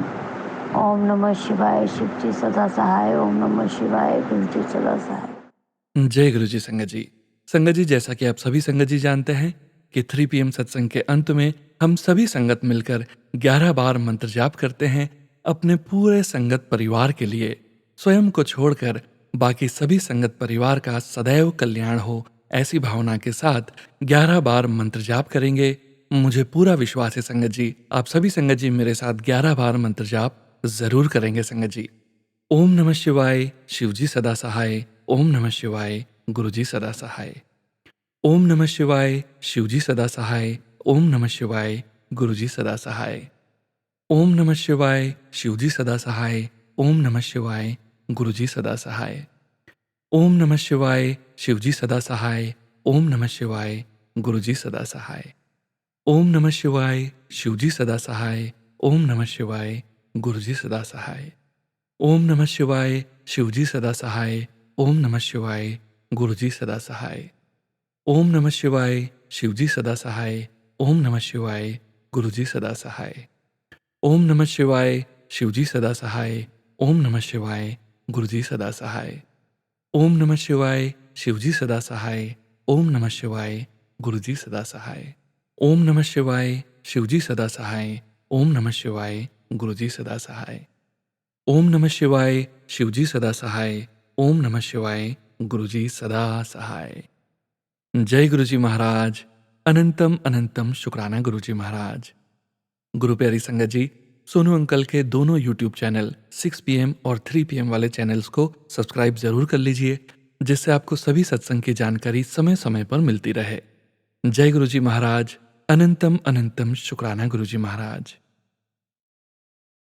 J: ओम नमः शिवाय, शिव जी सदा सहाय। ओम नमः शिवाय, गुरु जी सदा सहाय।
A: जय गुरु जी संगत जी। संगत जी, जैसा कि आप सभी संगत जी जानते हैं कि 3 PM सत्संग के अंत में हम सभी संगत मिलकर 11 बार मंत्र जाप करते हैं अपने पूरे संगत परिवार के लिए। स्वयं को छोड़कर बाकी सभी संगत परिवार का सदैव कल्याण हो, ऐसी भावना के साथ 11 बार मंत्र जाप करेंगे। मुझे पूरा विश्वास है संगत जी, आप सभी संगत जी मेरे साथ 11 बार मंत्र जाप जरूर करेंगे संगत जी। ओम नमः शिवाय, शिव जी सदा सहाय। ओम नमः शिवाय, गुरु जी सदा सहाय। ओम नमः शिवाय, शिव जी सदा सहाय। ओम नमः शिवाय, गुरु जी सदा सहाय। ओम नमः शिवाय, शिव जी सदा सहाय। ओम नमः शिवाय, गुरु जी सदा सहाय। ओम नमः शिवाय, शिव जी सदा सहाय। ओम नमः शिवाय, गुरु जी सदा सहाय। ओम नमः शिवाय, शिव जी सदा सहाय। ओम नमः शिवाय, गुरु जी सदा सहाय। ओम नमः शिवाय, शिव जी सदा सहाय। ओम नमः शिवाय, गुरु जी सदा सहाय। ओम नमः शिवाय, शिव जी सदा सहाय। ओम नमः शिवाय, गुरु जी सदा सहाय। ओम नमः शिवाय, शिव जी सदा सहाय। ओम नमः शिवाय, गुरु जी सदा सहाय। ओम नमः शिवाय, शिव जी सदा सहाय। ओम नमः शिवाय, गुरु जी सदा सहाय। ओम नमः शिवाय, शिव जी सदा सहाय। ओम नमः शिवाय, गुरु जी सदा सहाय। ओम नमः शिवाय, शिव जी सदा सहाय। ओम नमः शिवाय, गुरु जी सदा सहाय। जय गुरु जी महाराज। अनंतम अनंतम शुक्राना गुरु जी महाराज। गुरु प्यारी संगत जी, सोनू अंकल के दोनों YouTube चैनल 6 PM और 3 PM वाले चैनल्स को सब्सक्राइब जरूर कर लीजिए, जिससे आपको सभी सत्संग की जानकारी समय समय पर मिलती रहे। जय गुरु जी महाराज। अनंतम अनंतम शुक्राना गुरु जी महाराज।